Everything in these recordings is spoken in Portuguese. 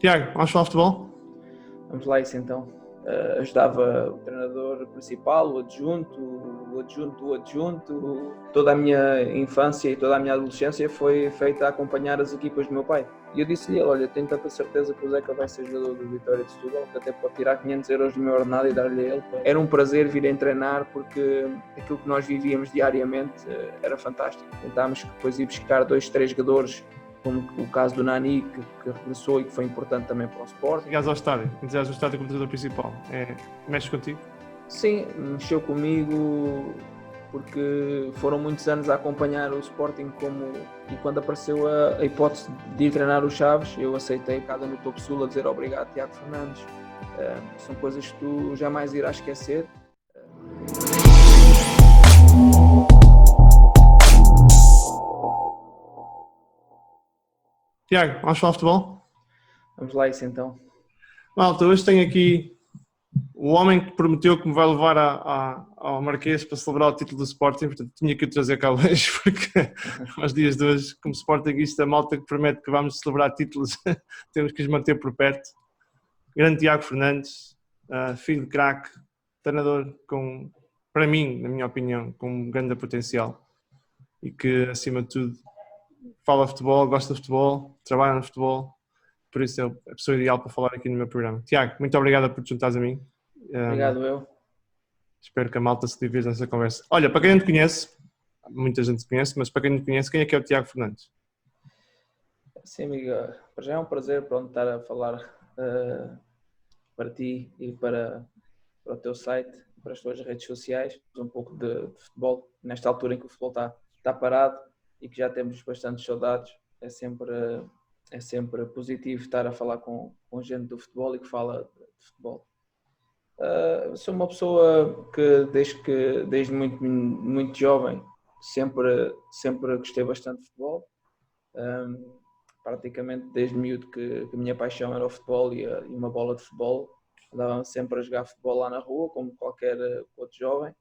Tiago, vamos falar de futebol? Vamos lá isso então. Ajudava o treinador principal, o adjunto, o adjunto do adjunto. Toda a minha infância e toda a minha adolescência foi feita a acompanhar as equipas do meu pai. E eu disse-lhe, olha, tenho tanta certeza que o Zeca vai ser jogador do Vitória de Setúbal, que até pode tirar 500 euros do meu ordenado e dar-lhe a ele. Era um prazer vir a treinar porque aquilo que nós vivíamos diariamente era fantástico. Tentámos depois ir buscar 2, 3 jogadores, como o caso do Nani, que regressou e que foi importante também para o Sport. Chegaste ao estádio, chegaste ao estádio como treinador principal. Mexe contigo? Sim, mexeu comigo porque foram muitos anos a acompanhar o Sporting e quando apareceu a hipótese de ir treinar o Chaves, eu aceitei cada no Topo Sul a dizer obrigado, Tiago Fernandes. São coisas que tu jamais irás esquecer. Tiago, vamos falar de futebol? Vamos lá isso então. Malta, hoje tenho aqui o homem que prometeu que me vai levar ao Marquês para celebrar o título do Sporting, portanto tinha que o trazer cá hoje, porque aos dias de hoje, como Sportingista, malta que promete que vamos celebrar títulos, temos que os manter por perto. Grande Tiago Fernandes, filho de craque, treinador com, para mim, na minha opinião, com um grande potencial e que, acima de tudo, fala futebol, gosta de futebol, trabalha no futebol, por isso é a pessoa ideal para falar aqui no meu programa. Tiago, muito obrigado por te juntares a mim. Obrigado eu. Espero que a malta se divirta nessa conversa. Olha, para quem não te conhece, muita gente te conhece, mas para quem não te conhece, quem é que é o Tiago Fernandes? Sim, amigo, para já é um prazer estar a falar para ti e para o teu site, para as tuas redes sociais, um pouco de futebol, nesta altura em que o futebol está parado e que já temos bastantes saudades. É sempre positivo estar a falar com gente do futebol e que fala de futebol. Sou uma pessoa que desde muito jovem sempre gostei bastante de futebol. Praticamente desde miúdo que a minha paixão era o futebol e uma bola de futebol. Andava sempre a jogar futebol lá na rua, como qualquer outro jovem.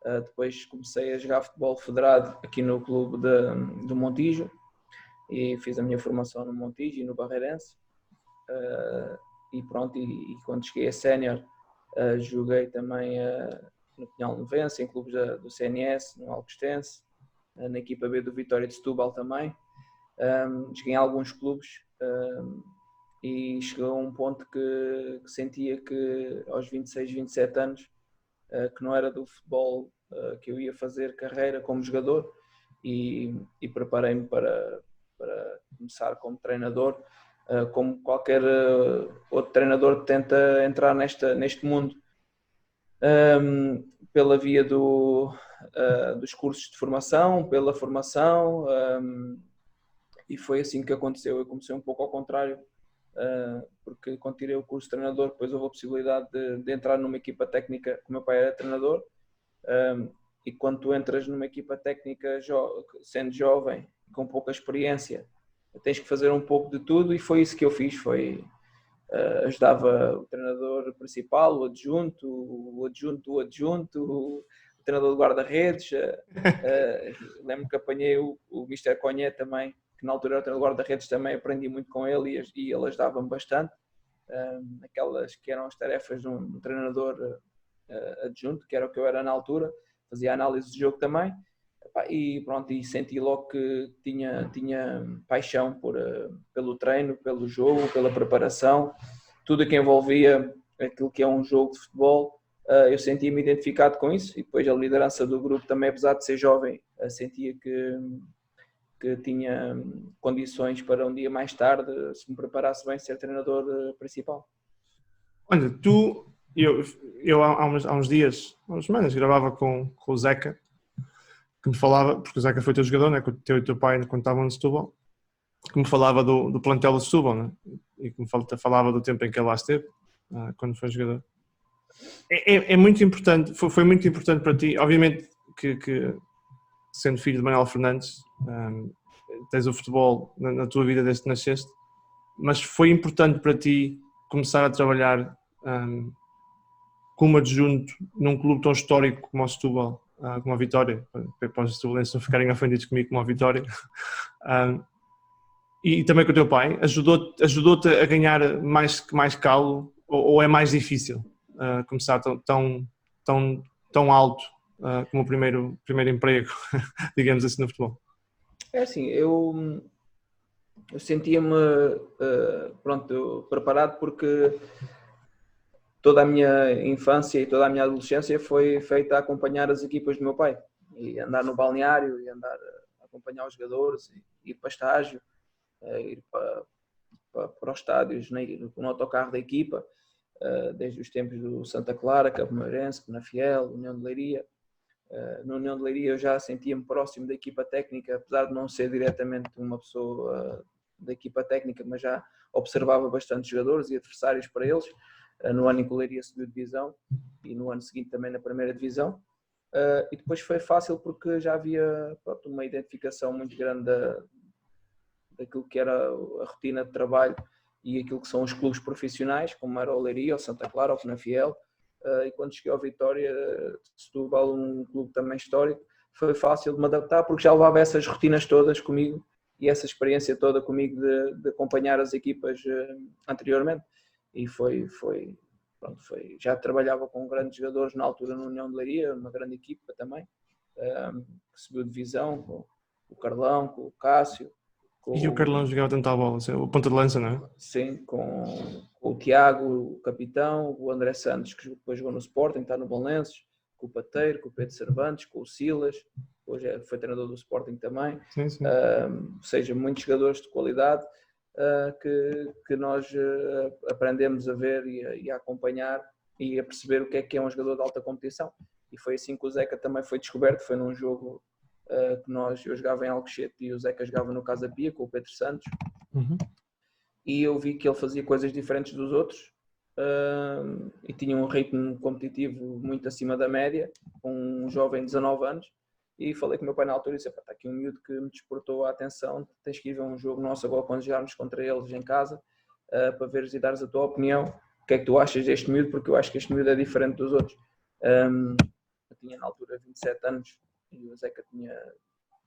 Depois comecei a jogar futebol federado aqui no clube do Montijo e fiz a minha formação no Montijo e no Barreirense. E pronto, e quando cheguei a sénior, joguei também no Pinhal Novense, em clubes do CNS, no Alcostense, na equipa B do Vitória de Setúbal também. Joguei em alguns clubes e chegou a um ponto que sentia que aos 26, 27 anos que não era do futebol que eu ia fazer carreira como jogador e preparei-me para começar como treinador, como qualquer outro treinador que tenta entrar neste mundo, pela via dos cursos de formação, pela formação, e foi assim que aconteceu. Eu comecei um pouco ao contrário, porque quando tirei o curso de treinador, depois houve a possibilidade de entrar numa equipa técnica, que o meu pai era treinador, e quando tu entras numa equipa técnica sendo jovem, com pouca experiência, tens que fazer um pouco de tudo, e foi isso que eu fiz. Ajudava o treinador principal, o adjunto do adjunto, o treinador de guarda-redes. Lembro que apanhei o Mr. Conhé também, que na altura era o treinador de guarda-redes, também aprendi muito com ele e ele ajudava-me bastante. Aquelas que eram as tarefas de um treinador adjunto, que era o que eu era na altura, fazia análise de jogo também. E pronto, e senti logo que tinha paixão pelo treino, pelo jogo, pela preparação, tudo que envolvia aquilo que é um jogo de futebol. Eu sentia-me identificado com isso, e depois a liderança do grupo também, apesar de ser jovem, sentia que tinha condições para um dia mais tarde, se me preparasse bem, ser treinador principal. Olha, eu há uns dias, há umas semanas, gravava com o Zeca, que me falava, porque o Zeca foi teu jogador, né, com o teu pai quando estavam no Setúbal, que me falava do plantel do Setúbal, né, e que me falava do tempo em que ele lá esteve, quando foi jogador. É muito importante, foi muito importante para ti, obviamente que sendo filho de Manuel Fernandes, tens o futebol na tua vida desde que nasceste, mas foi importante para ti começar a trabalhar como adjunto num clube tão histórico como o Setúbal, como a Vitória, para os setubalenses não ficarem ofendidos comigo como a Vitória. e também com o teu pai, ajudou-te a ganhar mais calo, ou é mais difícil começar tão alto como o primeiro emprego, digamos assim, no futebol? É assim, eu sentia-me pronto, preparado, porque toda a minha infância e toda a minha adolescência foi feita a acompanhar as equipas do meu pai, e andar no balneário, e andar a acompanhar os jogadores, e ir para estágio, ir para os estádios no autocarro da equipa, desde os tempos do Santa Clara, Campo Meirense, Penafiel, União de Leiria. No União de Leiria eu já sentia-me próximo da equipa técnica, apesar de não ser diretamente uma pessoa da equipa técnica, mas já observava bastante jogadores e adversários para eles. No ano em que o Leiria subiu de divisão, e no ano seguinte também na primeira divisão. E depois foi fácil, porque já havia, pronto, uma identificação muito grande daquilo que era a rotina de trabalho e aquilo que são os clubes profissionais, como era o Leiria, o Santa Clara, o Penafiel. E quando cheguei ao Vitória de Setúbal, um clube também histórico, foi fácil de me adaptar, porque já levava essas rotinas todas comigo e essa experiência toda comigo de acompanhar as equipas anteriormente. E pronto, já trabalhava com grandes jogadores na altura no União de Leiria, uma grande equipa também, que subiu de divisão, com o Carlão, com o Cássio. E o Carlão jogava tanta bola, o ponta de lança, não é? Sim, com o Tiago, o capitão, o André Santos, que depois jogou no Sporting, está no Belenenses, com o Pateiro, com o Pedro Cervantes, com o Silas, hoje foi treinador do Sporting também. Sim, sim. Ou seja, muitos jogadores de qualidade que nós aprendemos a ver e a acompanhar, e a perceber o que é um jogador de alta competição. E foi assim que o Zeca também foi descoberto. Foi num jogo que eu jogava em Alcochete e o Zeca jogava no Casa Pia com o Pedro Santos. E eu vi que ele fazia coisas diferentes dos outros, e tinha um ritmo competitivo muito acima da média, com um jovem de 19 anos. E falei com o meu pai na altura e disse: está aqui um miúdo que me despertou a atenção, tens que ir ver um jogo nosso agora quando jogarmos contra eles em casa, para veres e dares a tua opinião, o que é que tu achas deste miúdo, porque eu acho que este miúdo é diferente dos outros. Eu tinha na altura 27 anos e o Zeca tinha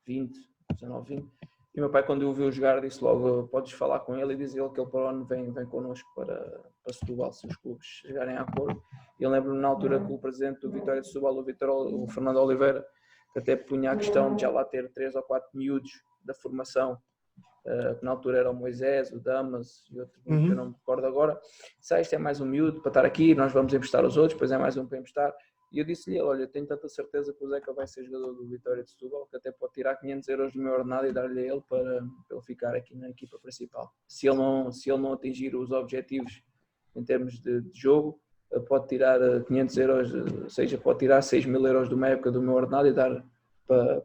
20, 19, 20. E o meu pai, quando eu o viu jogar, disse logo: podes falar com ele e dizer-lhe que ele para o ano vem connosco para Setúbal, se os clubes chegarem a acordo. E eu lembro-me na altura que o presidente do Vitória de Setúbal, o Fernando Oliveira, que até punha a questão de já lá ter 3 ou 4 miúdos da formação, que na altura era o Moisés, o Damas e outro, que eu não me recordo agora. Disse: isto é mais um miúdo para estar aqui, nós vamos emprestar os outros, depois é mais um para emprestar. E eu disse-lhe: olha, tenho tanta certeza que o Zeca vai ser jogador do Vitória de Setúbal, que até pode tirar 500 euros do meu ordenado e dar-lhe a ele para ele ficar aqui na equipa principal. Se ele não atingir os objetivos em termos de jogo, pode tirar 500 euros, ou seja, pode tirar 6.000 euros de uma época do meu ordenado e dar para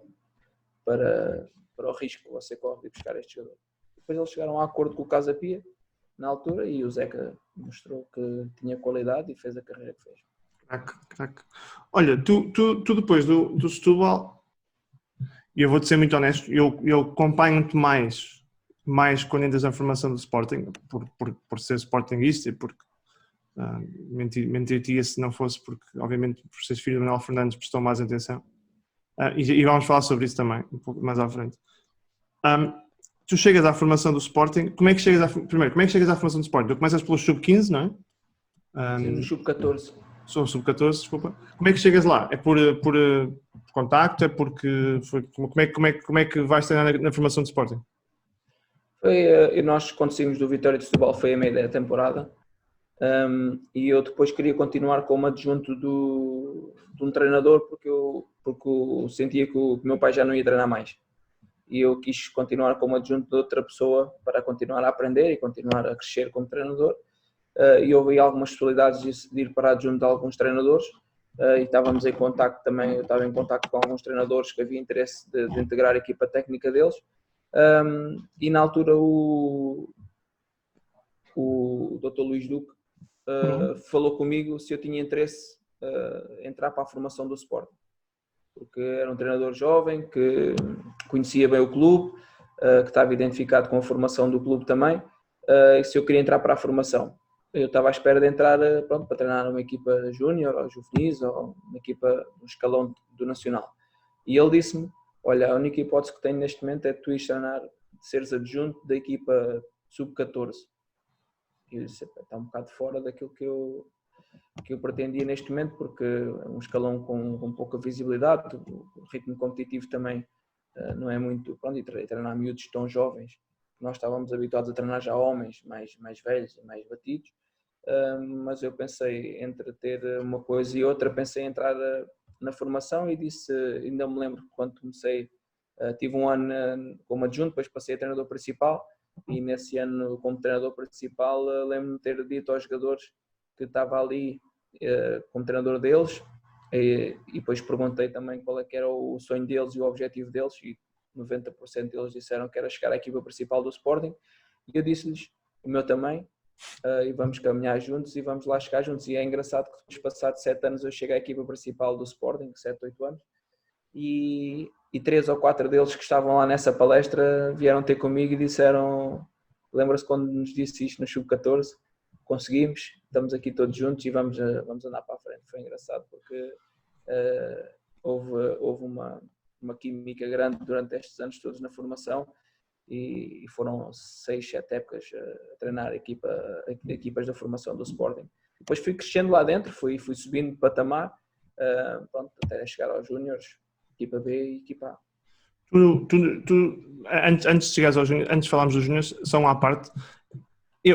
o risco que você corre de buscar este jogador. Depois eles chegaram a acordo com o Casa Pia na altura, e o Zeca mostrou que tinha qualidade e fez a carreira que fez. Crack. Olha, tu depois do Setúbal, e eu vou-te ser muito honesto, eu acompanho-te mais quando entras na formação do Sporting, por ser Sportingista, e porque mentir-te se não fosse porque, obviamente, por seres filho de Manuel Fernandes, prestou mais atenção. E vamos falar sobre isso também, um pouco mais à frente. Tu chegas à formação do Sporting, como é que chegas à formação do Sporting? Tu começas pelo Sub-15, não é? Sim, no Sub-14. Sou Sub-14, desculpa. Como é que chegas lá? É por contacto? É porque... Como é que vais treinar na formação do Sporting? Nós, quando saímos do Vitória de Setúbal, foi a meio da temporada. E eu depois queria continuar como adjunto de um treinador, porque eu sentia que o meu pai já não ia treinar mais. E eu quis continuar como adjunto de outra pessoa para continuar a aprender e continuar a crescer como treinador. E houve algumas possibilidades de ir para adjunto de alguns treinadores, e estávamos em contacto também. Eu estava em contacto com alguns treinadores que havia interesse de integrar a equipa técnica deles, e na altura o Dr. Luís Duque falou comigo se eu tinha interesse em entrar para a formação do Sporting, porque era um treinador jovem que conhecia bem o clube, que estava identificado com a formação do clube também, e se eu queria entrar para a formação. Eu estava à espera de entrar para treinar uma equipa júnior ou juvenis, ou uma equipa no escalão do Nacional. E ele disse-me: olha, a única hipótese que tenho neste momento é tu ir treinar seres adjunto da equipa sub-14. E eu disse, está um bocado fora daquilo que eu pretendia neste momento, porque é um escalão com pouca visibilidade, o ritmo competitivo também não é muito, pronto, e treinar miúdos tão jovens. Nós estávamos habituados a treinar já homens mais velhos e mais batidos, mas eu pensei entre ter uma coisa e outra, pensei em entrar na formação e disse, ainda me lembro que quando comecei, tive um ano como adjunto, depois passei a treinador principal, e nesse ano como treinador principal lembro-me de ter dito aos jogadores que estava ali como treinador deles, e depois perguntei também qual é que era o sonho deles e o objetivo deles, e 90% deles disseram que era chegar à equipa principal do Sporting, e eu disse-lhes o meu também, e vamos caminhar juntos e vamos lá chegar juntos. E é engraçado que depois passados 7 anos eu chego à equipa principal do Sporting, 7, 8 anos, e 3 ou 4 deles que estavam lá nessa palestra vieram ter comigo e disseram, lembra-se quando nos disse isto no Sub-14, conseguimos, estamos aqui todos juntos e vamos andar para a frente. Foi engraçado porque houve uma química grande durante estes anos todos na formação, e foram 6, 7 épocas a treinar equipas da formação do Sporting. Depois fui crescendo lá dentro, fui subindo de patamar, pronto, até chegar aos júniores, equipa B e equipa A. Antes de chegares aos júniores, antes de falarmos dos júniores, só uma à parte.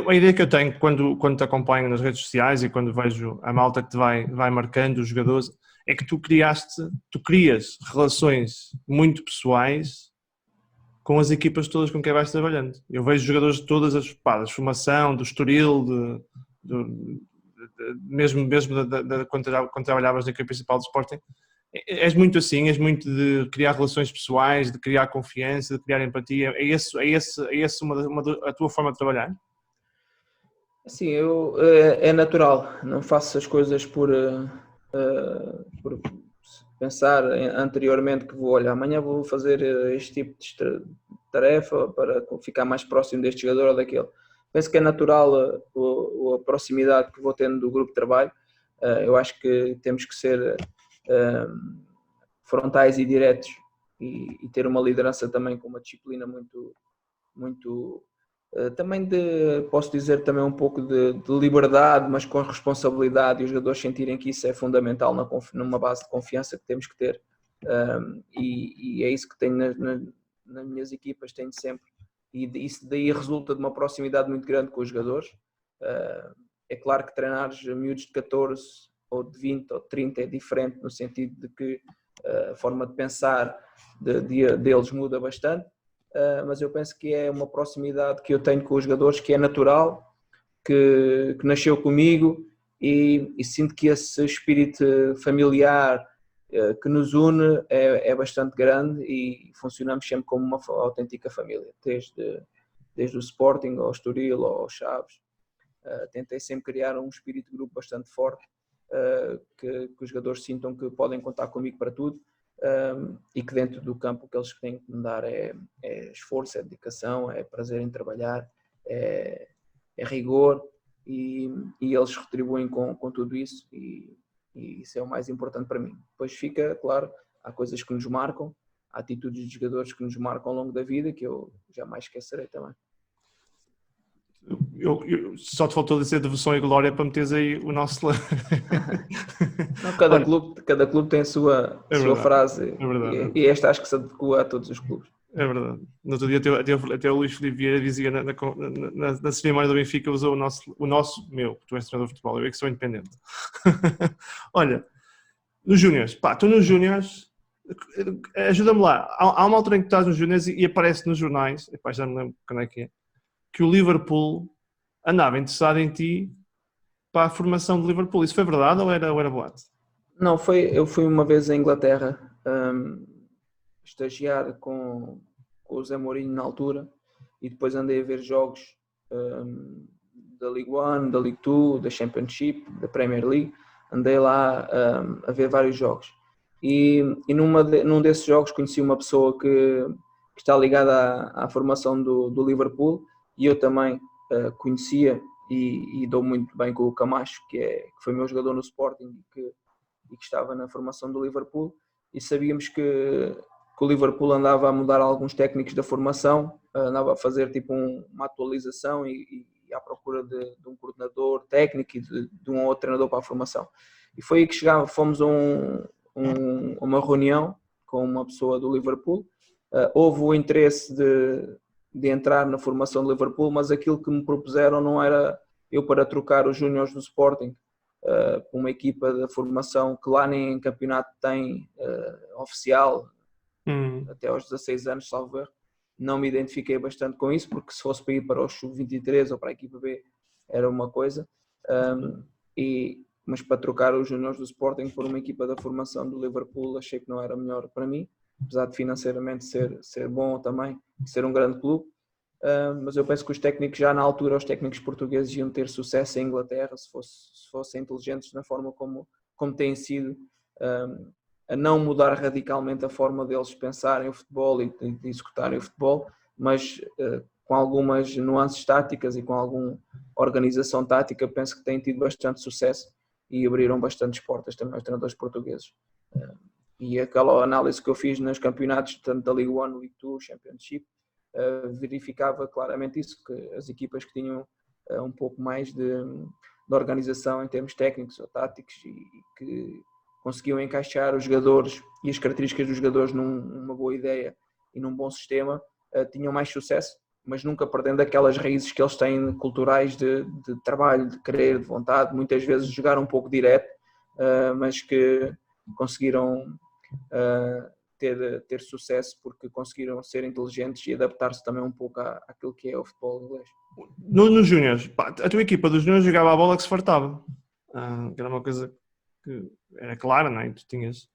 A ideia que eu tenho quando te acompanho nas redes sociais e quando vejo a malta que te vai marcando, os jogadores, é que tu crias relações muito pessoais com as equipas todas com quem vais trabalhando. Eu vejo jogadores de todas as de formação, do Estoril, mesmo quando trabalhavas na equipa principal do Sporting. És muito assim, és muito de criar relações pessoais, de criar confiança, de criar empatia. É essa a tua forma de trabalhar? Sim, é natural. Não faço as coisas por pensar anteriormente que amanhã vou fazer este tipo de tarefa para ficar mais próximo deste jogador ou daquele. Penso que é natural a proximidade que vou tendo do grupo de trabalho. Eu acho que temos que ser frontais e diretos e ter uma liderança também com uma disciplina muito também posso dizer também um pouco de liberdade, mas com responsabilidade, e os jogadores sentirem que isso é fundamental numa base de confiança que temos que ter, e é isso que tenho nas minhas equipas, tenho sempre, e isso daí resulta de uma proximidade muito grande com os jogadores. É claro que treinares miúdos de 14 ou de 20 ou de 30 é diferente, no sentido de que a forma de pensar deles muda bastante, mas eu penso que é uma proximidade que eu tenho com os jogadores que é natural, que nasceu comigo, e sinto que esse espírito familiar que nos une é bastante grande, e funcionamos sempre como uma autêntica família, desde o Sporting ao Estoril ao Chaves. Tentei sempre criar um espírito de grupo bastante forte, que os jogadores sintam que podem contar comigo para tudo, e que dentro do campo o que eles têm que me dar é esforço, é dedicação, é prazer em trabalhar, é rigor, e eles retribuem com tudo isso, e isso é o mais importante para mim. Depois fica, claro, há coisas que nos marcam, há atitudes de jogadores que nos marcam ao longo da vida, que eu jamais esquecerei também. Só te faltou dizer devoção e glória para meteres aí o nosso... Não, cada clube tem a sua frase, e esta acho que se adequa a todos os clubes. É verdade. No outro dia até o Luís Filipe Vieira dizia na cerimónia do Benfica, usou tu és treinador de futebol, eu é que sou independente. Olha, nos Júniors, tu nos Júniors, ajuda-me lá, há uma altura em que estás nos Júniors e aparece nos jornais, já me lembro quando é que é, que o Liverpool andava interessado em ti para a formação de Liverpool. Isso foi verdade ou era boato? Não, eu fui uma vez à Inglaterra estagiar com o Zé Mourinho na altura, e depois andei a ver jogos da League One, da League Two, da Championship, da Premier League. Andei lá a ver vários jogos, e num desses jogos conheci uma pessoa que está ligada à formação do Liverpool, e eu também conhecia e dou muito bem com o Camacho, que foi meu jogador no Sporting e que estava na formação do Liverpool, e sabíamos que o Liverpool andava a mudar alguns técnicos da formação, andava a fazer tipo uma atualização e à procura de um coordenador técnico e de um outro treinador para a formação. E foi aí que fomos a uma reunião com uma pessoa do Liverpool. Houve o interesse de entrar na formação do Liverpool, mas aquilo que me propuseram não era eu para trocar os júniores do Sporting por uma equipa de formação que lá nem campeonato tem oficial, até aos 16 anos, salvo erro. Não me identifiquei bastante com isso, porque se fosse para ir para o Sub-23 ou para a equipa B era uma coisa, mas para trocar os juniores do Sporting por uma equipa da formação do Liverpool achei que não era melhor para mim, apesar de financeiramente ser bom também, ser um grande clube. Mas eu penso que os técnicos já na altura, os técnicos portugueses iam ter sucesso em Inglaterra se fossem inteligentes na forma como têm sido, a não mudar radicalmente a forma deles pensarem o futebol e de executarem o futebol, mas com algumas nuances táticas e com alguma organização tática, penso que têm tido bastante sucesso e abriram bastantes portas também aos treinadores portugueses. E aquela análise que eu fiz nos campeonatos, tanto da League One, League Two, Championship, verificava claramente isso, que as equipas que tinham um pouco mais de organização em termos técnicos ou táticos e que conseguiam encaixar os jogadores e as características dos jogadores numa boa ideia e num bom sistema, tinham mais sucesso, mas nunca perdendo aquelas raízes que eles têm culturais de trabalho, de querer, de vontade, muitas vezes jogar um pouco direto, mas que conseguiram ter sucesso porque conseguiram ser inteligentes e adaptar-se também um pouco àquilo que é o futebol inglês. Nos Júniores, a tua equipa dos Júniores jogava a bola que se fartava, que era uma coisa que era clara, não é? Tu tinhas,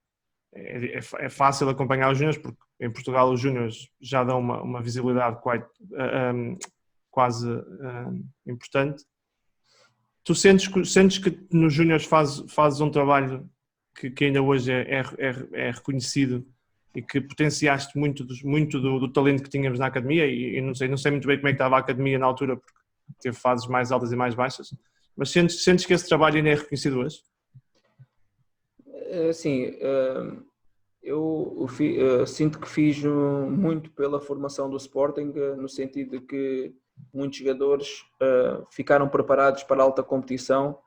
é fácil acompanhar os Júniores porque em Portugal os Júniores já dão uma visibilidade quase importante. Tu sentes que nos Júniores fazes um trabalho que ainda hoje é reconhecido e que potenciaste muito do talento que tínhamos na academia e não sei muito bem como é que estava a academia na altura porque teve fases mais altas e mais baixas, mas sentes que esse trabalho ainda é reconhecido hoje? Sim, eu sinto que fiz muito pela formação do Sporting, no sentido de que muitos jogadores ficaram preparados para a alta competição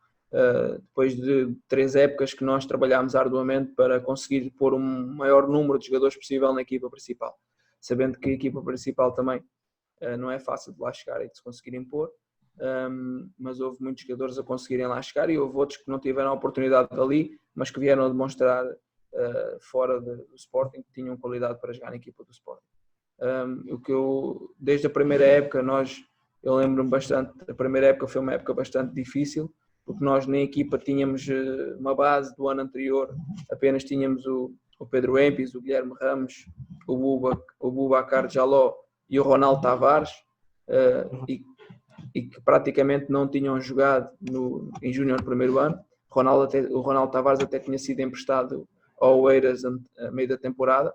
depois de 3 épocas que nós trabalhámos arduamente para conseguir pôr um maior número de jogadores possível na equipa principal, sabendo que a equipa principal também não é fácil de lá chegar e de se conseguirem pôr, mas houve muitos jogadores a conseguirem lá chegar e houve outros que não tiveram a oportunidade ali, mas que vieram a demonstrar fora do Sporting que tinham qualidade para jogar na equipa do Sporting. Desde a primeira época, eu lembro-me bastante, a primeira época foi uma época bastante difícil, porque nós na equipa tínhamos uma base do ano anterior, apenas tínhamos o Pedro Empis, o Guilherme Ramos, o Boubacar Jaló e o Ronaldo Tavares, e que praticamente não tinham jogado em júnior no primeiro ano. O Ronaldo Tavares até tinha sido emprestado ao Oeiras a meio da temporada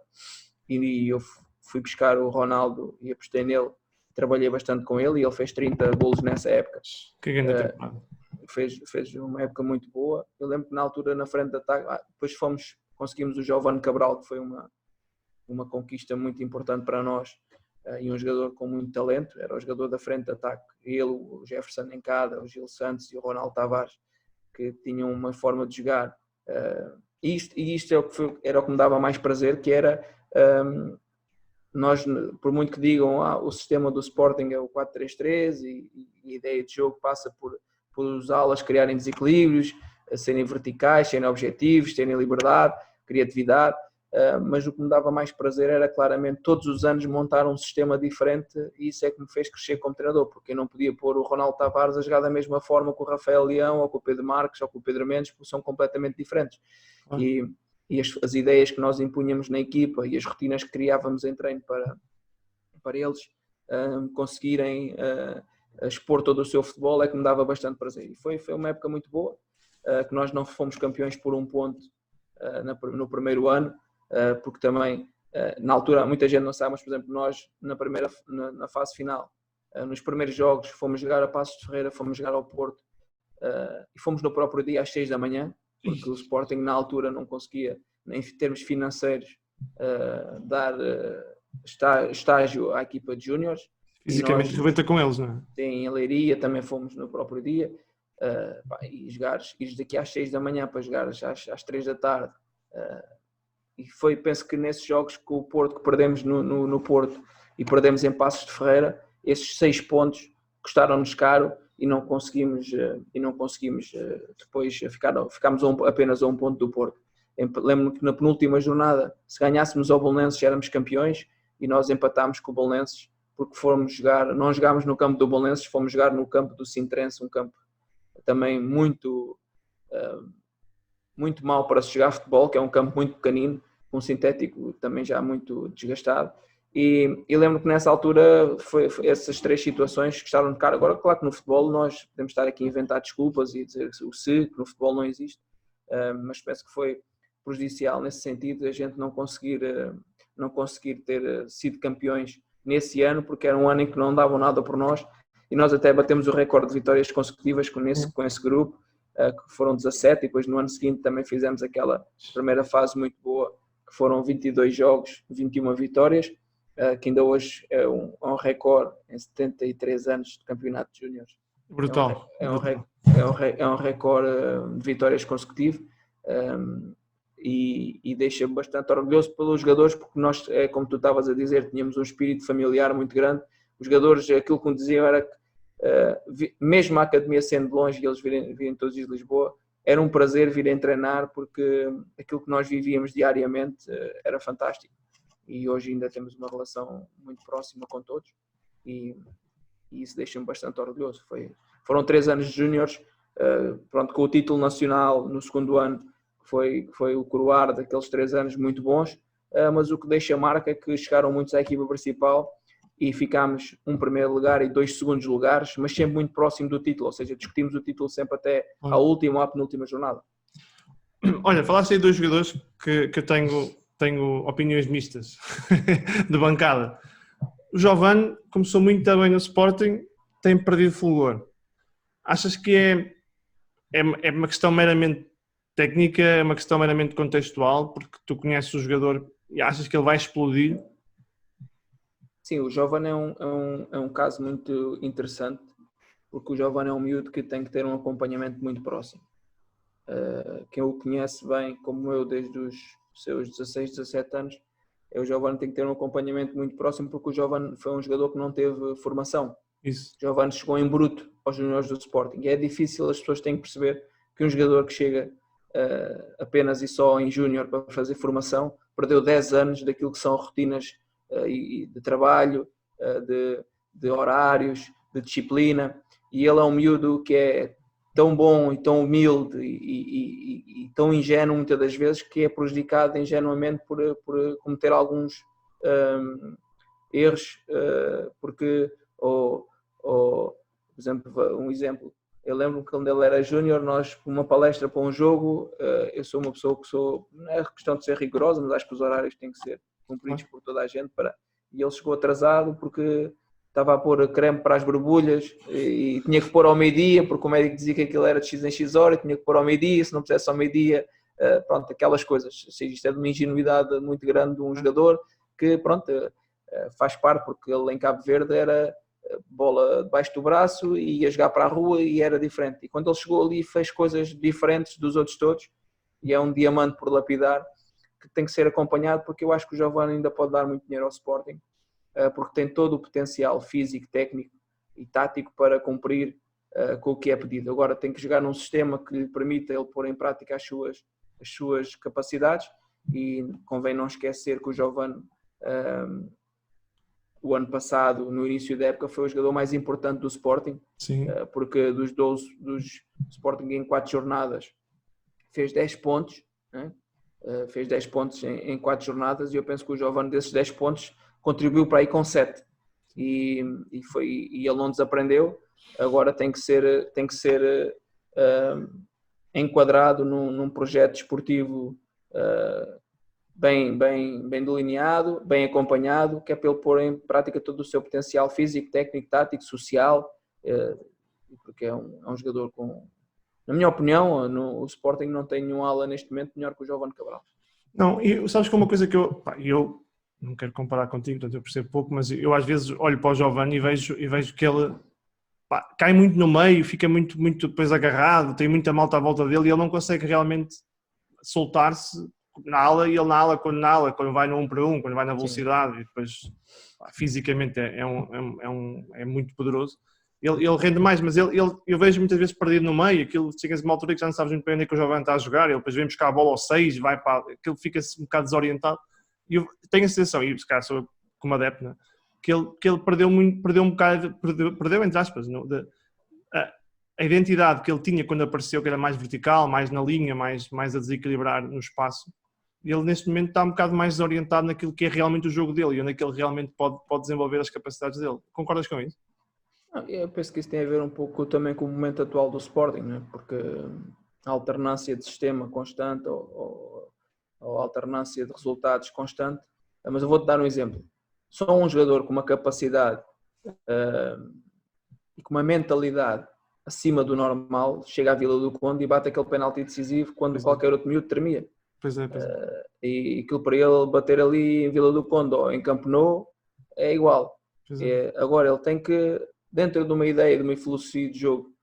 e eu fui buscar o Ronaldo e apostei nele, trabalhei bastante com ele e ele fez 30 golos nessa época. Que grande temporada. Fez uma época muito boa. Eu lembro que na altura na frente de ataque, depois conseguimos o Giovanni Cabral, que foi uma conquista muito importante para nós e um jogador com muito talento, era o jogador da frente de ataque, ele, o Jefferson Encada, o Gil Santos e o Ronaldo Tavares, que tinham uma forma de jogar, e isto era o que me dava mais prazer, que era nós, por muito que digam o sistema do Sporting é o 4-3-3 e a ideia de jogo passa por os alas criarem desequilíbrios, serem verticais, serem objetivos, terem liberdade, criatividade, mas o que me dava mais prazer era claramente todos os anos montar um sistema diferente e isso é que me fez crescer como treinador, porque eu não podia pôr o Ronaldo Tavares a jogar da mesma forma com o Rafael Leão ou com o Pedro Marques ou com o Pedro Mendes, porque são completamente diferentes. E as ideias que nós impunhamos na equipa e as rotinas que criávamos em treino para eles conseguirem expor todo o seu futebol é que me dava bastante prazer. E foi uma época muito boa, que nós não fomos campeões por um ponto no primeiro ano, porque também na altura muita gente não sabe, mas por exemplo nós na fase final, nos primeiros jogos fomos jogar a Passos de Ferreira, fomos jogar ao Porto e fomos no próprio dia às 6 da manhã, porque o Sporting na altura não conseguia, em termos financeiros, dar estágio à equipa de júniores, Fisicamente rebenta com eles, não é? Em Leiria também fomos no próprio dia. E ires daqui às 6 da manhã para jogar às 3 da tarde. E penso que nesses jogos com o Porto, que perdemos no Porto e perdemos em Passos de Ferreira, esses 6 pontos custaram-nos caro e não conseguimos depois ficámos apenas a 1 ponto do Porto. Lembro-me que na penúltima jornada, se ganhássemos ao Belenenses, éramos campeões, e nós empatámos com o Belenenses porque não jogámos no campo do Belenenses, fomos jogar no campo do Sintrense, um campo também muito mau para se jogar futebol, que é um campo muito pequenino, com um sintético também já muito desgastado. E lembro que nessa altura foi essas 3 situações que estavam de cara. Agora, claro que no futebol nós podemos estar aqui a inventar desculpas e dizer que no futebol não existe, mas penso que foi prejudicial nesse sentido a gente não conseguir ter sido campeões nesse ano, porque era um ano em que não davam nada por nós, e nós até batemos o recorde de vitórias consecutivas com esse grupo, que foram 17, e depois no ano seguinte também fizemos aquela primeira fase muito boa, que foram 22 jogos, 21 vitórias, que ainda hoje é um recorde em 73 anos de campeonato de júniores. Brutal. É um recorde de vitórias consecutivo, e deixa-me bastante orgulhoso pelos jogadores, porque nós, como tu estavas a dizer, tínhamos um espírito familiar muito grande. Os jogadores, aquilo que me diziam era que, mesmo a academia sendo longe e eles virem todos de Lisboa, era um prazer virem treinar, porque aquilo que nós vivíamos diariamente era fantástico. E hoje ainda temos uma relação muito próxima com todos, e isso deixa-me bastante orgulhoso. Foram 3 anos de júniores, com o título nacional no segundo ano, que foi o coroar daqueles 3 anos muito bons, mas o que deixa marca é que chegaram muitos à equipa principal e ficámos um primeiro lugar e 2 segundos lugares, mas sempre muito próximo do título, ou seja, discutimos o título sempre até à última ou à penúltima jornada. Olha, falaste aí de 2 jogadores que eu tenho opiniões mistas de bancada. O Jovane começou muito bem no Sporting, tem perdido fulgor. Achas que é uma questão meramente técnica, é uma questão meramente contextual, porque tu conheces o jogador e achas que ele vai explodir? Sim, o Jovane é um caso muito interessante, porque o Jovane é um miúdo que tem que ter um acompanhamento muito próximo. Quem o conhece bem, como eu, desde os seus 16, 17 anos, o Jovane tem que ter um acompanhamento muito próximo, porque o Jovane foi um jogador que não teve formação. Isso. O Jovane chegou em bruto aos juniores do Sporting. E é difícil, as pessoas têm que perceber que um jogador que chega apenas e só em júnior para fazer formação, perdeu 10 anos daquilo que são rotinas de trabalho, de horários, de disciplina, e ele é um miúdo que é tão bom e tão humilde e tão ingênuo muitas das vezes, que é prejudicado ingenuamente por cometer alguns erros, porque, por exemplo, eu lembro que quando ele era júnior, nós, uma palestra para um jogo, eu sou uma pessoa que não é questão de ser rigorosa, mas acho que os horários têm que ser cumpridos por toda a gente, e ele chegou atrasado porque estava a pôr creme para as borbulhas e tinha que pôr ao meio-dia, porque o médico dizia que aquilo era de X em X hora, e tinha que pôr ao meio-dia, se não pusesse ao meio-dia, pronto, aquelas coisas. Ou seja, isto é de uma ingenuidade muito grande de um jogador que, pronto, faz parte, porque ele em Cabo Verde era bola debaixo do braço e ia jogar para a rua e era diferente. E quando ele chegou ali fez coisas diferentes dos outros todos, e é um diamante por lapidar, que tem que ser acompanhado, porque eu acho que o Jovane ainda pode dar muito dinheiro ao Sporting, porque tem todo o potencial físico, técnico e tático para cumprir com o que é pedido. Agora tem que jogar num sistema que lhe permita ele pôr em prática as suas capacidades, e convém não esquecer que o Jovane, o ano passado, no início da época, foi o jogador mais importante do Sporting. Sim. Porque dos Sporting em 4 jornadas fez 10 pontos, né? Fez 10 pontos em 4 jornadas, e eu penso que o Jovane desses 10 pontos contribuiu para aí com 7, e ele não desaprendeu. Agora tem que ser enquadrado num projeto esportivo bem delineado, bem acompanhado, que é para ele pôr em prática todo o seu potencial físico, técnico, tático, social, porque é um jogador com, na minha opinião, o Sporting não tem nenhum ala neste momento melhor que o Jovane Cabral. Não, e sabes que uma coisa que eu não quero comparar contigo, portanto eu percebo pouco, mas eu às vezes olho para o Giovanni e vejo que ele cai muito no meio, fica muito, muito depois agarrado, tem muita malta à volta dele e ele não consegue realmente soltar-se na ala, e ele na ala, quando vai no 1 para 1, quando vai na velocidade, e depois fisicamente é muito poderoso. Ele rende mais, mas eu vejo muitas vezes perdido no meio, aquilo chega-se a uma altura que já não sabes muito bem onde é que o Giovanni está a jogar, ele depois vem buscar a bola ao 6, vai para, aquilo fica-se um bocado desorientado, e eu tenho a sensação, e se calhar sou como adepto, né, que ele perdeu um bocado, perdeu entre aspas, a identidade que ele tinha quando apareceu, que era mais vertical, mais na linha, mais a desequilibrar no espaço. Ele neste momento está um bocado mais desorientado naquilo que é realmente o jogo dele e onde é que ele realmente pode desenvolver as capacidades dele. Concordas com isso? Eu penso que isso tem a ver um pouco também com o momento atual do Sporting, né? Porque a alternância de sistema constante ou alternância de resultados constante. Mas eu vou-te dar um exemplo. Só um jogador com uma capacidade e com uma mentalidade acima do normal chega à Vila do Conde e bate aquele penalti decisivo quando qualquer outro miúdo tremia. Pois é. E aquilo para ele bater ali em Vila do Conde ou em Camp Nou é igual. Agora ele tem que, dentro de uma ideia, de uma filosofia de jogo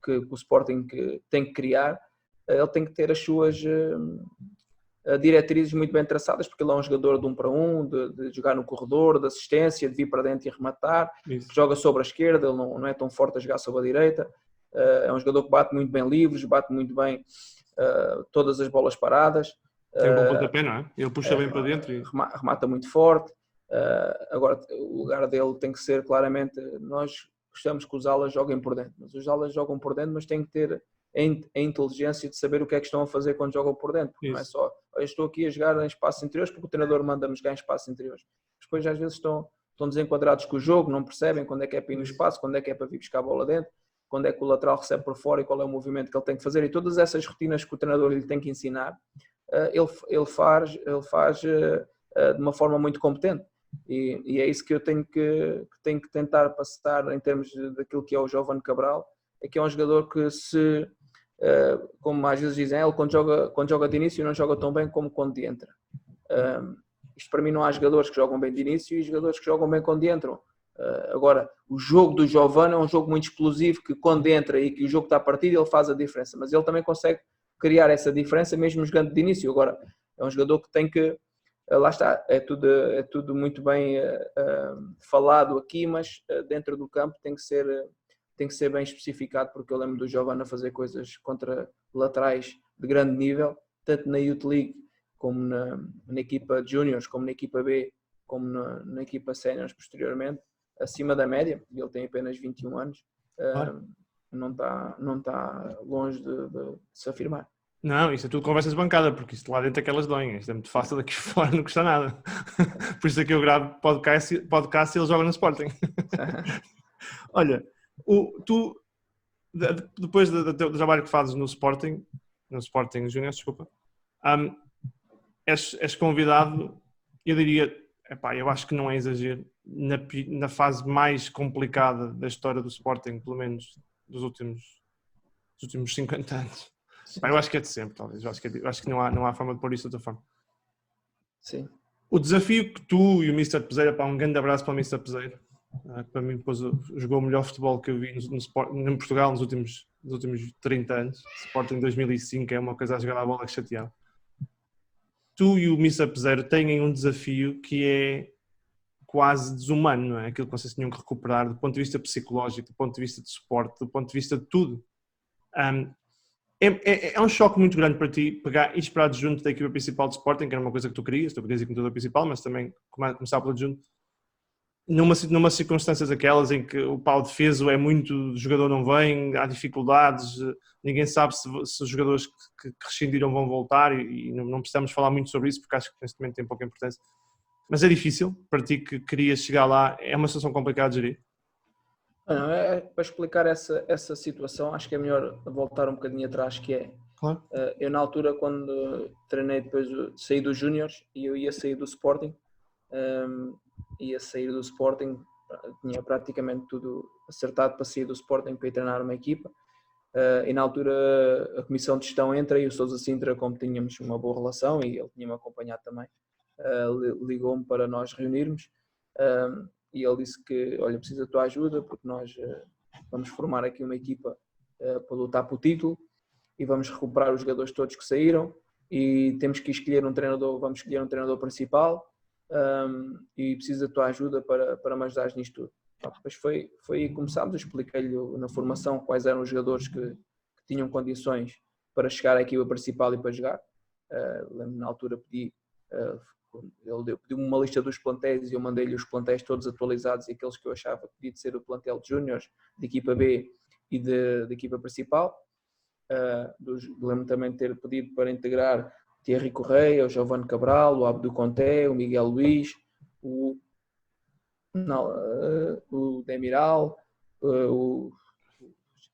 que o Sporting tem que criar, ele tem que ter as suas diretrizes muito bem traçadas, porque ele é um jogador de 1 para 1, de jogar no corredor, de assistência, de vir para dentro e rematar, joga sobre a esquerda, ele não é tão forte a jogar sobre a direita, é um jogador que bate muito bem livres, bate muito bem todas as bolas paradas. Tem um bom pontapé, não é? Ele puxa bem para dentro. E remata muito forte. Agora, o lugar dele tem que ser claramente... Nós gostamos que os alas joguem por dentro, mas os alas jogam por dentro, mas têm que ter a inteligência de saber o que é que estão a fazer quando jogam por dentro. Não é só, eu estou aqui a jogar em espaços interiores porque o treinador manda-me jogar em espaços interiores. Depois, às vezes, estão desenquadrados com o jogo, não percebem quando é que é para ir no espaço, quando é que é para vir buscar a bola dentro, quando é que o lateral recebe por fora e qual é o movimento que ele tem que fazer. E todas essas rotinas que o treinador lhe tem que ensinar, ele faz de uma forma muito competente. E é isso que eu tenho que tentar passar em termos daquilo que é o Giovanni Cabral, é que é um jogador que como às vezes dizem, ele quando joga de início não joga tão bem como quando entra. Isto para mim não há jogadores que jogam bem de início e jogadores que jogam bem quando entram. Agora, o jogo do Giovanni é um jogo muito explosivo que quando entra e que o jogo está partido ele faz a diferença, mas ele também consegue criar essa diferença mesmo jogando de início. Agora, é um jogador que tem que... Lá está, é tudo muito bem falado aqui, mas dentro do campo tem que ser bem especificado, porque eu lembro do Giovanni a fazer coisas contra laterais de grande nível, tanto na Youth League, como na equipa de Juniors, como na equipa B, como na equipa Séniors posteriormente, acima da média. Ele tem apenas 21 anos, não está longe de se afirmar. Não, isso é tudo conversas de bancada, porque isto lá dentro é aquelas donhas. Isto é muito fácil, daqui fora não custa nada. Por isso é que eu gravo podcast e ele joga no Sporting. Olha, tu, depois do teu trabalho que fazes no Sporting Juniors, desculpa, és convidado, eu diria, eu acho que não é exagero, na fase mais complicada da história do Sporting, pelo menos dos últimos 50 anos. Eu acho que é de sempre, talvez. Eu acho que não há forma de pôr isso de outra forma. Sim. O desafio que tu e o Mr. Peseiro, um grande abraço para o Mr. Peseiro, que para mim depois jogou o melhor futebol que eu vi em Portugal nos últimos 30 anos. Sporting 2005 é uma coisa a jogar a bola que chateava. Tu e o Mr. Peseiro têm um desafio que é quase desumano, não é? Aquilo que vocês tinham que recuperar do ponto de vista psicológico, do ponto de vista de suporte, do ponto de vista de tudo. É um choque muito grande para ti pegar e esperar adjunto da equipa principal de Sporting, que era uma coisa que tu querias ir como treinador principal, mas também começar pelo adjunto, numa circunstâncias aquelas em que o pau defeso é muito, o jogador não vem, há dificuldades, ninguém sabe se os jogadores que rescindiram vão voltar e não precisamos falar muito sobre isso porque acho que neste momento tem pouca importância. Mas é difícil para ti que querias chegar lá, é uma situação complicada de gerir. Para explicar essa situação, acho que é melhor voltar um bocadinho atrás, que é, claro. Eu na altura quando treinei, depois saí dos Júniors e eu ia sair do Sporting, tinha praticamente tudo acertado para sair do Sporting para ir treinar uma equipa, e na altura a comissão de gestão entra e o Sousa Sintra, como tínhamos uma boa relação e ele tinha-me acompanhado também, ligou-me para nós reunirmos, e ele disse que, olha, preciso da tua ajuda porque nós vamos formar aqui uma equipa para lutar pelo título e vamos recuperar os jogadores todos que saíram e temos que escolher um treinador, vamos escolher um treinador principal, e preciso da tua ajuda para me ajudares nisto tudo. Depois foi aí que começámos, eu expliquei-lhe na formação quais eram os jogadores que tinham condições para chegar à equipa principal e para jogar. Lembro na altura ele pediu-me uma lista dos plantéis e eu mandei-lhe os plantéis todos atualizados e aqueles que eu achava que podia ser o plantel de júniores, de equipa B e de equipa principal. Lembro também de ter pedido para integrar o Thierry Correia, o Giovanni Cabral, o Abdou Conté, o Miguel Luís, o Demiral, o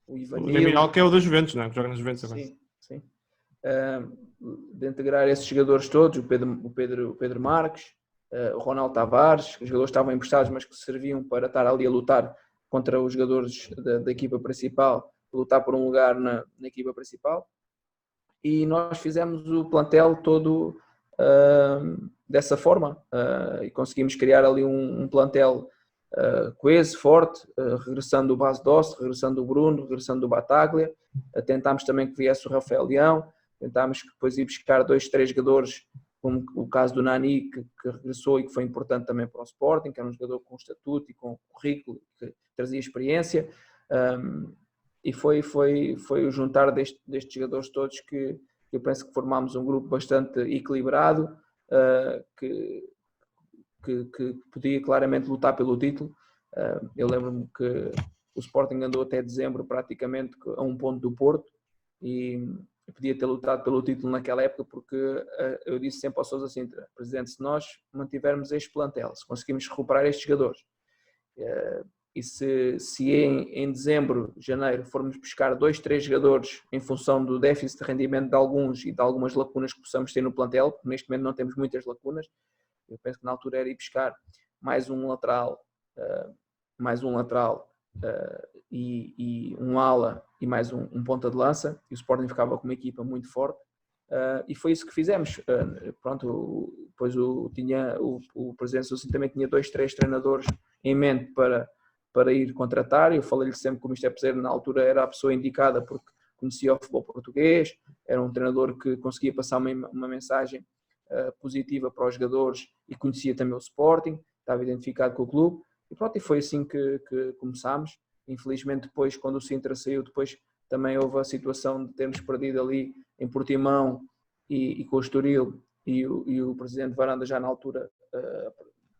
Ivanil. O Demiral que é o da Juventus, não é? Que joga na Juventus agora. Sim. De integrar esses jogadores todos, o Pedro Marques, o Ronaldo Tavares, os jogadores estavam emprestados, mas que serviam para estar ali a lutar contra os jogadores da equipa principal, lutar por um lugar na equipa principal. E nós fizemos o plantel todo dessa forma e conseguimos criar ali um plantel coeso, forte, regressando o Bas Dost, regressando o Bruno, regressando o Bataglia. Tentámos também que viesse o Rafael Leão, tentámos que depois ir buscar 2, 3 jogadores, como o caso do Nani, que regressou e que foi importante também para o Sporting, que era um jogador com estatuto e com currículo, que trazia experiência. E foi o juntar destes jogadores todos que eu penso que formámos um grupo bastante equilibrado, que podia claramente lutar pelo título. Eu lembro-me que o Sporting andou até dezembro praticamente a um ponto do Porto e podia ter lutado pelo título naquela época, porque eu disse sempre ao Sousa Sintra, presidente, se nós mantivermos este plantel, se conseguimos recuperar estes jogadores, e se em dezembro, janeiro, formos buscar 2, 3 jogadores em função do déficit de rendimento de alguns e de algumas lacunas que possamos ter no plantel, porque neste momento não temos muitas lacunas, eu penso que na altura era ir buscar mais um lateral e um ala e mais um ponta de lança, e o Sporting ficava com uma equipa muito forte, e foi isso que fizemos. Pronto, depois o presidente Sousa também tinha 2, 3 treinadores em mente para ir contratar. Eu falei-lhe sempre que o Mister Peseiro na altura era a pessoa indicada porque conhecia o futebol português, era um treinador que conseguia passar uma mensagem positiva para os jogadores e conhecia também o Sporting, estava identificado com o clube, e pronto, e foi assim que começámos. Infelizmente depois, quando o Sintra saiu, depois também houve a situação de termos perdido ali em Portimão e com o Estoril, e o presidente Varanda já na altura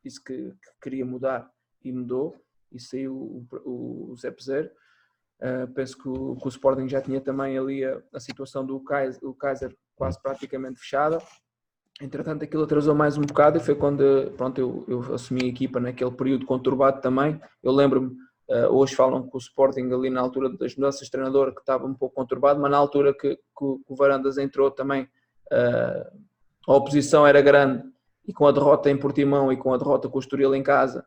disse que queria mudar e mudou, e saiu o Zé Peseiro. Penso que o Sporting já tinha também ali a situação do Kaiser quase praticamente fechada. Entretanto, aquilo atrasou mais um bocado e foi quando eu assumi a equipa naquele período conturbado também. Eu lembro-me, hoje falam que o Sporting ali na altura das mudanças de treinador que estava um pouco conturbado, mas na altura que o Varandas entrou também a oposição era grande, e com a derrota em Portimão e com a derrota com o Estoril em casa,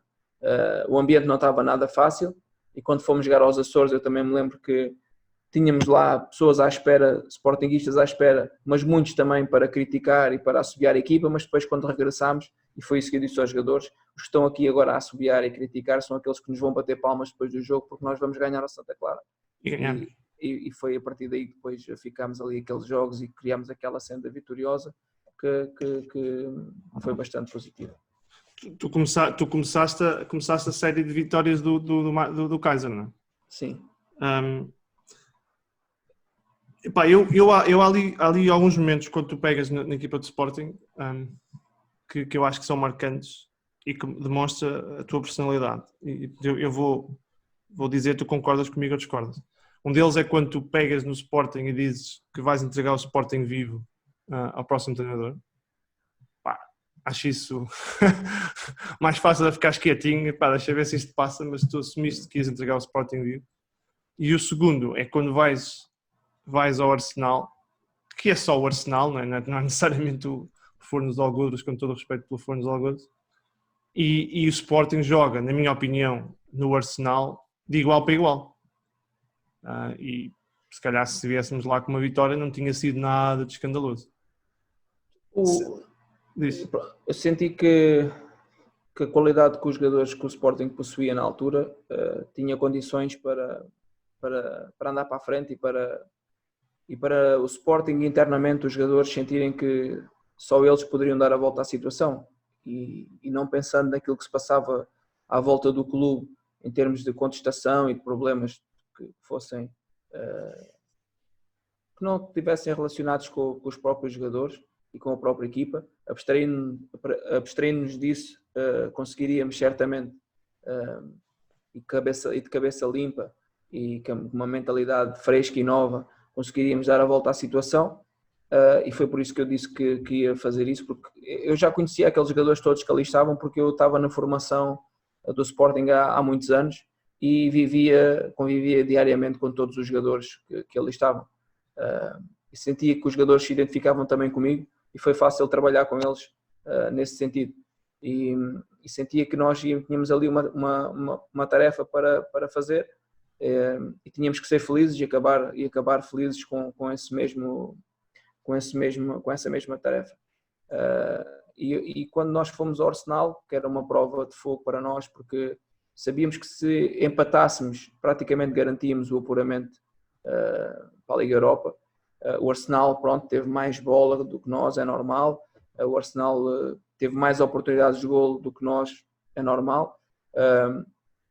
o ambiente não estava nada fácil. E quando fomos jogar aos Açores, eu também me lembro que tínhamos lá pessoas à espera, sportinguistas à espera, mas muitos também para criticar e para assobiar a equipa, mas depois quando regressámos, e foi isso que eu disse aos jogadores, os que estão aqui agora a assobiar e criticar são aqueles que nos vão bater palmas depois do jogo, porque nós vamos ganhar ao Santa Clara. E foi a partir daí que depois ficámos ali aqueles jogos e criámos aquela senda vitoriosa que foi bastante positiva. Tu começaste a série de vitórias do Kaiser, não é? Sim. Eu ali alguns momentos quando tu pegas na equipa de Sporting que eu acho que são marcantes e que demonstra a tua personalidade. E eu vou dizer, tu concordas comigo ou discordas? Um deles é quando tu pegas no Sporting e dizes que vais entregar o Sporting vivo ao próximo treinador. Acho isso mais fácil de ficar quietinho. Deixa eu ver se isto passa, mas tu assumiste que ias entregar o Sporting vivo. E o segundo é quando vais ao Arsenal, que é só o Arsenal, não é necessariamente o Forno de Algodres, com todo o respeito pelo Forno de Algodres, e o Sporting joga, na minha opinião, no Arsenal de igual para igual. E se calhar se viéssemos lá com uma vitória não tinha sido nada de escandaloso. Diz. Eu senti que a qualidade que os jogadores que o Sporting possuía na altura tinha condições para andar para a frente e para o Sporting internamente os jogadores sentirem que só eles poderiam dar a volta à situação e não pensando naquilo que se passava à volta do clube em termos de contestação e de problemas que fossem que não estivessem relacionados com os próprios jogadores e com a própria equipa, abstraindo-nos disso, conseguiríamos certamente e de cabeça limpa e com uma mentalidade fresca e nova, conseguiríamos dar a volta à situação. E foi por isso que eu disse que ia fazer isso, porque eu já conhecia aqueles jogadores todos que ali estavam, porque eu estava na formação do Sporting há muitos anos e convivia diariamente com todos os jogadores que ali estavam. E sentia que os jogadores se identificavam também comigo e foi fácil trabalhar com eles nesse sentido. E sentia que nós tínhamos ali uma tarefa para fazer e tínhamos que ser felizes e acabar felizes com essa mesma tarefa. E quando nós fomos ao Arsenal, que era uma prova de fogo para nós, porque sabíamos que se empatássemos, praticamente garantíamos o apuramento para a Liga Europa. O Arsenal, pronto, teve mais bola do que nós, é normal. O Arsenal teve mais oportunidades de golo do que nós, é normal.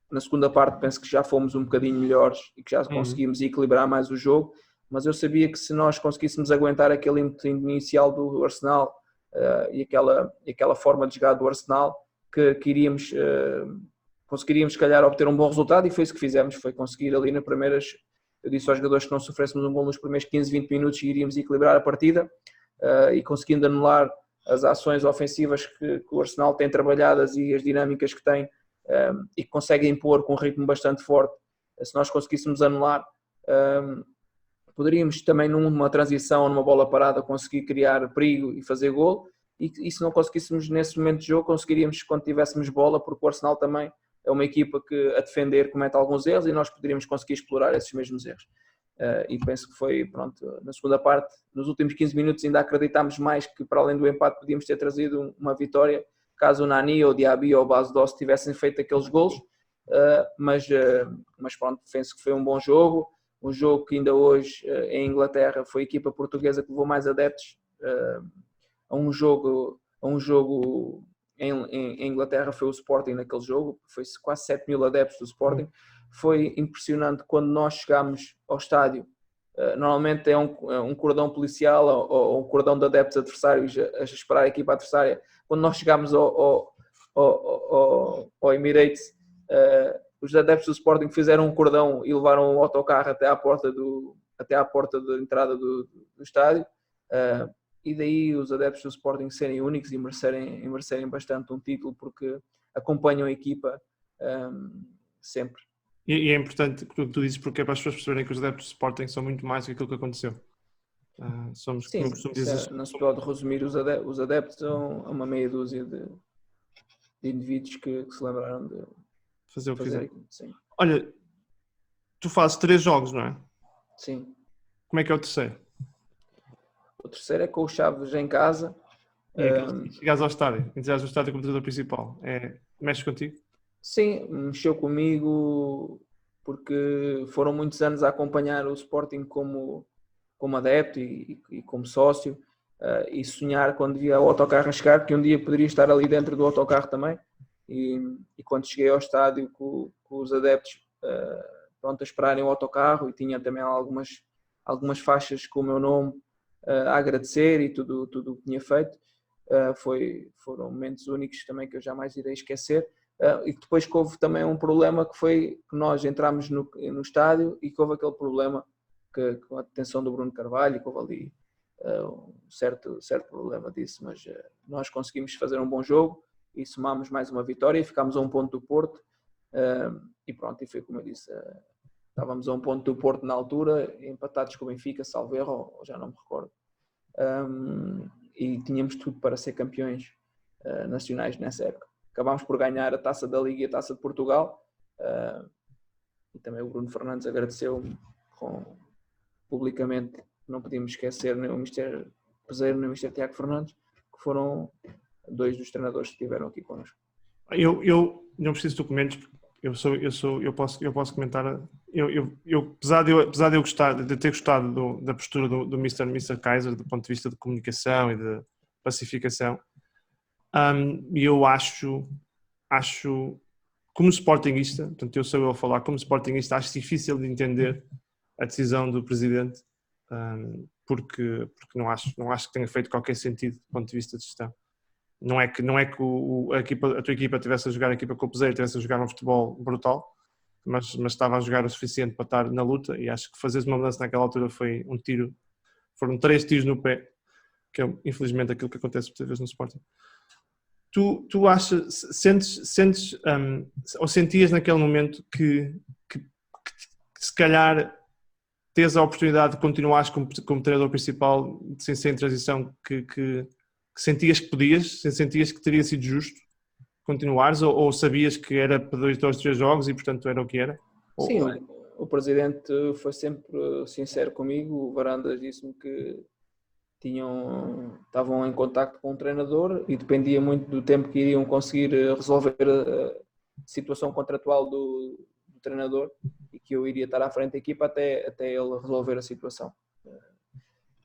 Na segunda parte penso que já fomos um bocadinho melhores e que já conseguimos equilibrar mais o jogo, mas eu sabia que se nós conseguíssemos aguentar aquele ímpeto inicial do Arsenal e aquela forma de jogar do Arsenal, que conseguiríamos se calhar obter um bom resultado, e foi isso que fizemos, foi conseguir ali nas primeiras. Eu disse aos jogadores que não sofrêssemos um gol nos primeiros 15, 20 minutos e iríamos equilibrar a partida e conseguindo anular as ações ofensivas que o Arsenal tem trabalhadas e as dinâmicas que tem e que consegue impor com um ritmo bastante forte. Se nós conseguíssemos anular, poderíamos também numa transição, numa bola parada, conseguir criar perigo e fazer gol. E se não conseguíssemos nesse momento de jogo, conseguiríamos quando tivéssemos bola, porque o Arsenal também é uma equipa que a defender comete alguns erros e nós poderíamos conseguir explorar esses mesmos erros. E penso que foi, pronto, na segunda parte, nos últimos 15 minutos ainda acreditámos mais que para além do empate podíamos ter trazido uma vitória, caso o Nani ou o Diaby ou o Bas Dost tivessem feito aqueles golos, mas pronto, penso que foi um bom jogo, um jogo que ainda hoje em Inglaterra foi a equipa portuguesa que levou mais adeptos a um jogo em Inglaterra, foi o Sporting naquele jogo, foi quase 7 mil adeptos do Sporting. Foi impressionante quando nós chegámos ao estádio. Normalmente é um cordão policial ou um cordão de adeptos adversários a esperar a equipa adversária. Quando nós chegámos ao Emirates, os adeptos do Sporting fizeram um cordão e levaram o autocarro até à porta de entrada do estádio. E daí os adeptos do Sporting serem únicos e merecerem bastante um título, porque acompanham a equipa sempre. E é importante o que tu dizes, porque é para as pessoas perceberem que os adeptos do Sporting são muito mais do que aquilo que aconteceu. Sim, não se pode resumir os adeptos a uma meia dúzia de indivíduos que se lembraram de fazer o que fizeram. Sim. Olha, tu fazes 3 jogos, não é? Sim. Como é que é o terceiro? O terceiro é com o Chaves em casa. Chegares ao estádio, entras ao estádio como treinador principal. Mexe contigo? Sim, mexeu comigo porque foram muitos anos a acompanhar o Sporting como adepto e como sócio, e sonhar quando via o autocarro a chegar, que um dia poderia estar ali dentro do autocarro também. E quando cheguei ao estádio com os adeptos pronto, a esperarem o autocarro, e tinha também algumas faixas com o meu nome a agradecer e tudo o que tinha feito, foram momentos únicos também que eu jamais irei esquecer. E depois que houve também um problema, que foi que nós entramos no estádio e que houve aquele problema com a detenção do Bruno Carvalho, que houve ali um certo problema disso, mas nós conseguimos fazer um bom jogo e somámos mais uma vitória e ficámos a um ponto do Porto, e pronto, e foi como eu disse, estávamos a um ponto do Porto na altura, empatados com o Benfica, salvo erro, ou já não me recordo, e tínhamos tudo para ser campeões nacionais nessa época. Acabámos por ganhar a Taça da Liga e a Taça de Portugal, e também o Bruno Fernandes agradeceu publicamente. Não podíamos esquecer nem o Mr. Peseiro nem o Mr. Tiago Fernandes, que que foram 2 dos treinadores que estiveram aqui connosco. Eu não preciso de documentos, eu posso comentar. Apesar de eu ter gostado da postura do Mr. Kaiser, do ponto de vista de comunicação e de pacificação, eu acho, como sportinguista, portanto eu sou eu a falar, como sportinguista, acho difícil de entender a decisão do presidente, porque não acho que tenha feito qualquer sentido do ponto de vista de gestão. Não é que a tua equipa estivesse a jogar, a equipa com o Peseiro estivesse a jogar um futebol brutal, mas estava a jogar o suficiente para estar na luta, e acho que fazeres uma mudança naquela altura foi um tiro, foram 3 tiros no pé, que é infelizmente aquilo que acontece muitas vezes no Sporting. Tu achas, sentes ou sentias naquele momento que se calhar tens a oportunidade de continuares como treinador principal sem ser em transição, que sentias que podias, sentias que teria sido justo continuares, ou sabias que era para 2 ou 3 jogos e portanto era o que era? Sim, o presidente foi sempre sincero comigo. O Varandas disse-me que estavam em contacto com o treinador e dependia muito do tempo que iriam conseguir resolver a situação contratual do treinador, e que eu iria estar à frente da equipa até ele resolver a situação.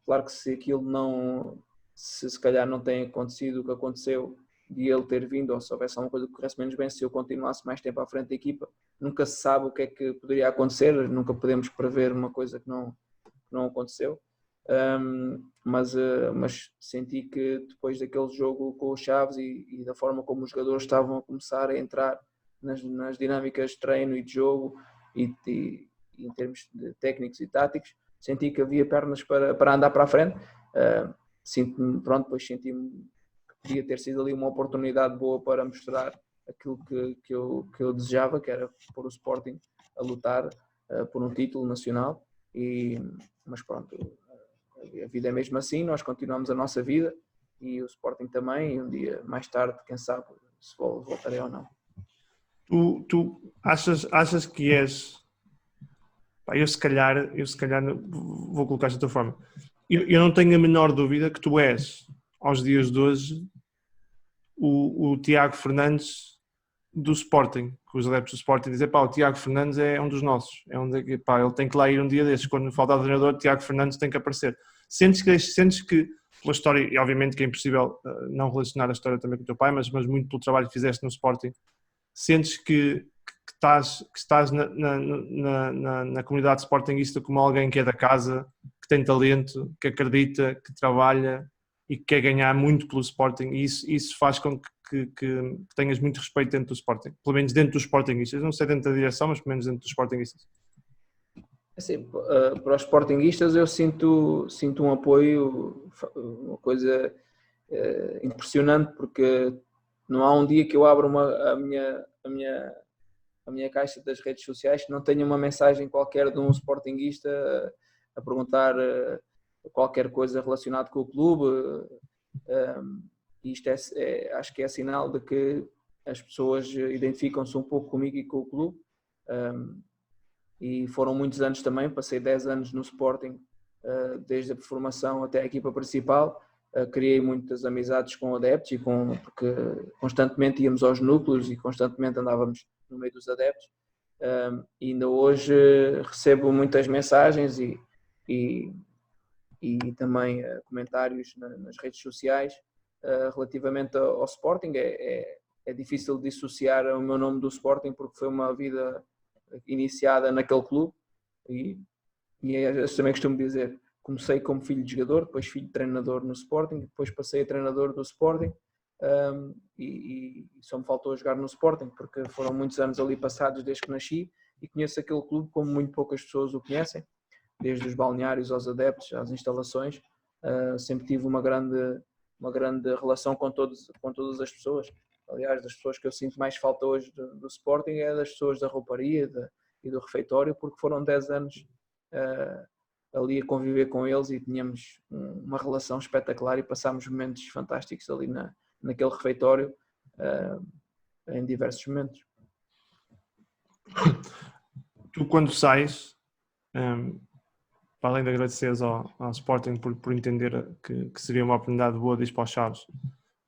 Claro que se aquilo se calhar não tem acontecido o que aconteceu, de ele ter vindo, ou se houvesse alguma coisa que corresse menos bem, se eu continuasse mais tempo à frente da equipa, nunca se sabe o que é que poderia acontecer, nunca podemos prever uma coisa que não aconteceu. Mas senti que depois daquele jogo com os Chaves e da forma como os jogadores estavam a começar a entrar nas dinâmicas de treino e de jogo e em termos de técnicos e táticos, senti que havia pernas para andar para a frente. Depois senti-me que podia ter sido ali uma oportunidade boa para mostrar aquilo que eu desejava, que era pôr o Sporting a lutar por um título nacional. Mas pronto, a vida é mesmo assim, nós continuamos a nossa vida e o Sporting também, e um dia mais tarde, quem sabe, se voltarei ou não. Tu achas que és... Eu se calhar vou colocar de outra forma. Eu não tenho a menor dúvida que tu és, aos dias de hoje, o Tiago Fernandes do Sporting, que os adeptos do Sporting dizem, o Tiago Fernandes é um dos nossos, ele tem que lá ir um dia desses, quando faltar o treinador, Tiago Fernandes tem que aparecer. Sentes que pela história, e obviamente que é impossível não relacionar a história também com o teu pai, mas muito pelo trabalho que fizeste no Sporting, sentes que estás na comunidade sportinguista como alguém que é da casa, que tem talento, que acredita, que trabalha e que quer ganhar muito pelo Sporting, e isso faz com que tenhas muito respeito dentro do Sporting, pelo menos dentro dos sportinguistas, não sei dentro da direção, mas pelo menos dentro dos sportinguistas. Assim, para os sportinguistas eu sinto um apoio, uma coisa impressionante, porque não há um dia que eu abro a minha caixa das redes sociais que não tenha uma mensagem qualquer de um sportinguista a perguntar qualquer coisa relacionada com o clube. Isto acho que é sinal de que as pessoas identificam-se um pouco comigo e com o clube. E foram muitos anos também, passei 10 anos no Sporting, desde a formação até a equipa principal. Criei muitas amizades com adeptos, porque constantemente íamos aos núcleos e constantemente andávamos no meio dos adeptos. E ainda hoje recebo muitas mensagens e também comentários nas redes sociais relativamente ao Sporting. É difícil dissociar o meu nome do Sporting, porque foi uma vida iniciada naquele clube, e eu também costumo dizer, comecei como filho de jogador, depois filho de treinador no Sporting, depois passei a treinador do Sporting, e só me faltou jogar no Sporting, porque foram muitos anos ali passados desde que nasci, e conheço aquele clube como muito poucas pessoas o conhecem, desde os balneários aos adeptos, às instalações. Sempre tive uma grande relação com todas as pessoas. Aliás, das pessoas que eu sinto mais falta hoje do Sporting é das pessoas da rouparia e do refeitório, porque foram 10 anos ali a conviver com eles e tínhamos uma relação espetacular e passámos momentos fantásticos ali naquele refeitório em diversos momentos. Tu quando sais, para além de agradeceres ao Sporting por entender que seria uma oportunidade boa de ir para os Chaves,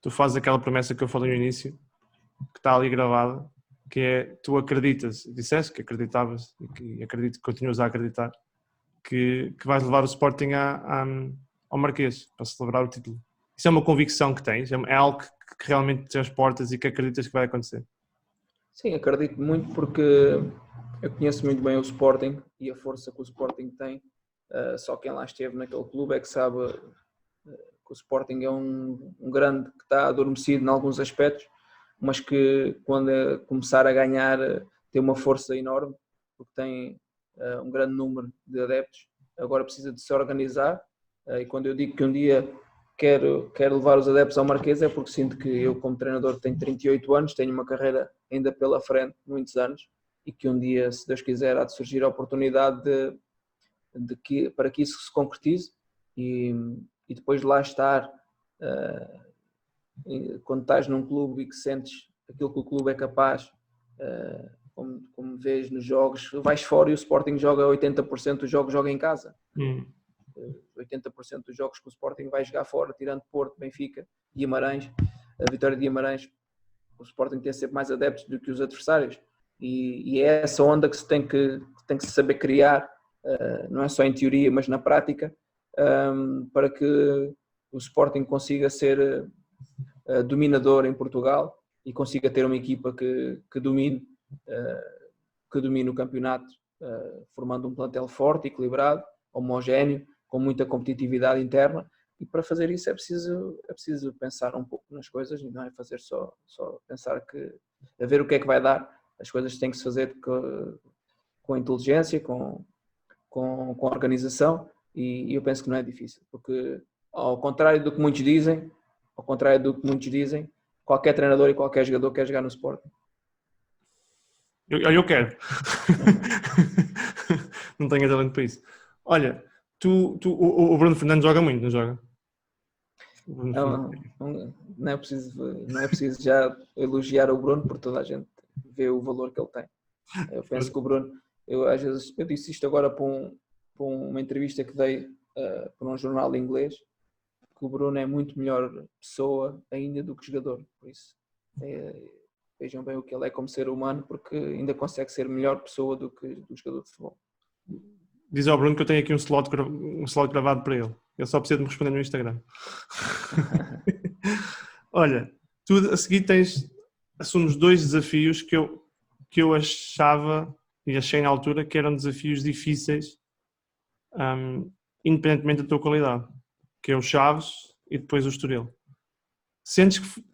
tu fazes aquela promessa que eu falei no início, que está ali gravada, que é, tu acreditas, disseste que acreditavas e acredito que continuas a acreditar, que vais levar o Sporting ao Marquês para celebrar o título. Isso é uma convicção que tens? É algo que realmente te transportas e que acreditas que vai acontecer? Sim, acredito muito porque eu conheço muito bem o Sporting e a força que o Sporting tem. Só quem lá esteve naquele clube é que sabe que o Sporting é um grande que está adormecido em alguns aspectos, mas que quando começar a ganhar tem uma força enorme, porque tem um grande número de adeptos. Agora precisa de se organizar, e quando eu digo que um dia quero levar os adeptos ao Marquês é porque sinto que eu, como treinador, tenho 38 anos, tenho uma carreira ainda pela frente, muitos anos, e que um dia, se Deus quiser, há de surgir a oportunidade para que isso se concretize e depois de lá estar, quando estás num clube e que sentes aquilo que o clube é capaz, como vês nos jogos, vais fora e o Sporting joga 80% dos jogos, joga em casa. 80% dos jogos que o Sporting vai jogar fora, tirando Porto, Benfica, Guimarães, a Vitória de Guimarães, o Sporting tem sempre mais adeptos do que os adversários e é essa onda que se tem que se saber criar, não é só em teoria, mas na prática, para que o Sporting consiga ser dominador em Portugal e consiga ter uma equipa que domine o campeonato, formando um plantel forte, equilibrado, homogéneo, com muita competitividade interna, e para fazer isso é preciso pensar um pouco nas coisas, e não é fazer só pensar a ver o que é que vai dar. As coisas têm que se fazer com inteligência, com organização, e eu penso que não é difícil, porque ao contrário do que muitos dizem, qualquer treinador e qualquer jogador quer jogar no Sporting. Eu quero. Não tenho talento para isso. Olha, o Bruno Fernandes joga muito, não joga? Não é preciso já elogiar o Bruno, porque toda a gente vê o valor que ele tem. Eu penso que o Bruno, às vezes eu disse isto agora para uma entrevista que dei para um jornal inglês, que o Bruno é muito melhor pessoa ainda do que jogador. Por isso, vejam bem o que ele é como ser humano, porque ainda consegue ser melhor pessoa do que do jogador de futebol. Diz ao Bruno que eu tenho aqui um slot gravado para ele. Ele só precisa de me responder no Instagram. Olha, tu a seguir assumes 2 desafios que eu achava e achei na altura que eram desafios difíceis, independentemente da tua qualidade, que é o Chaves e depois o Estoril. Sentes que,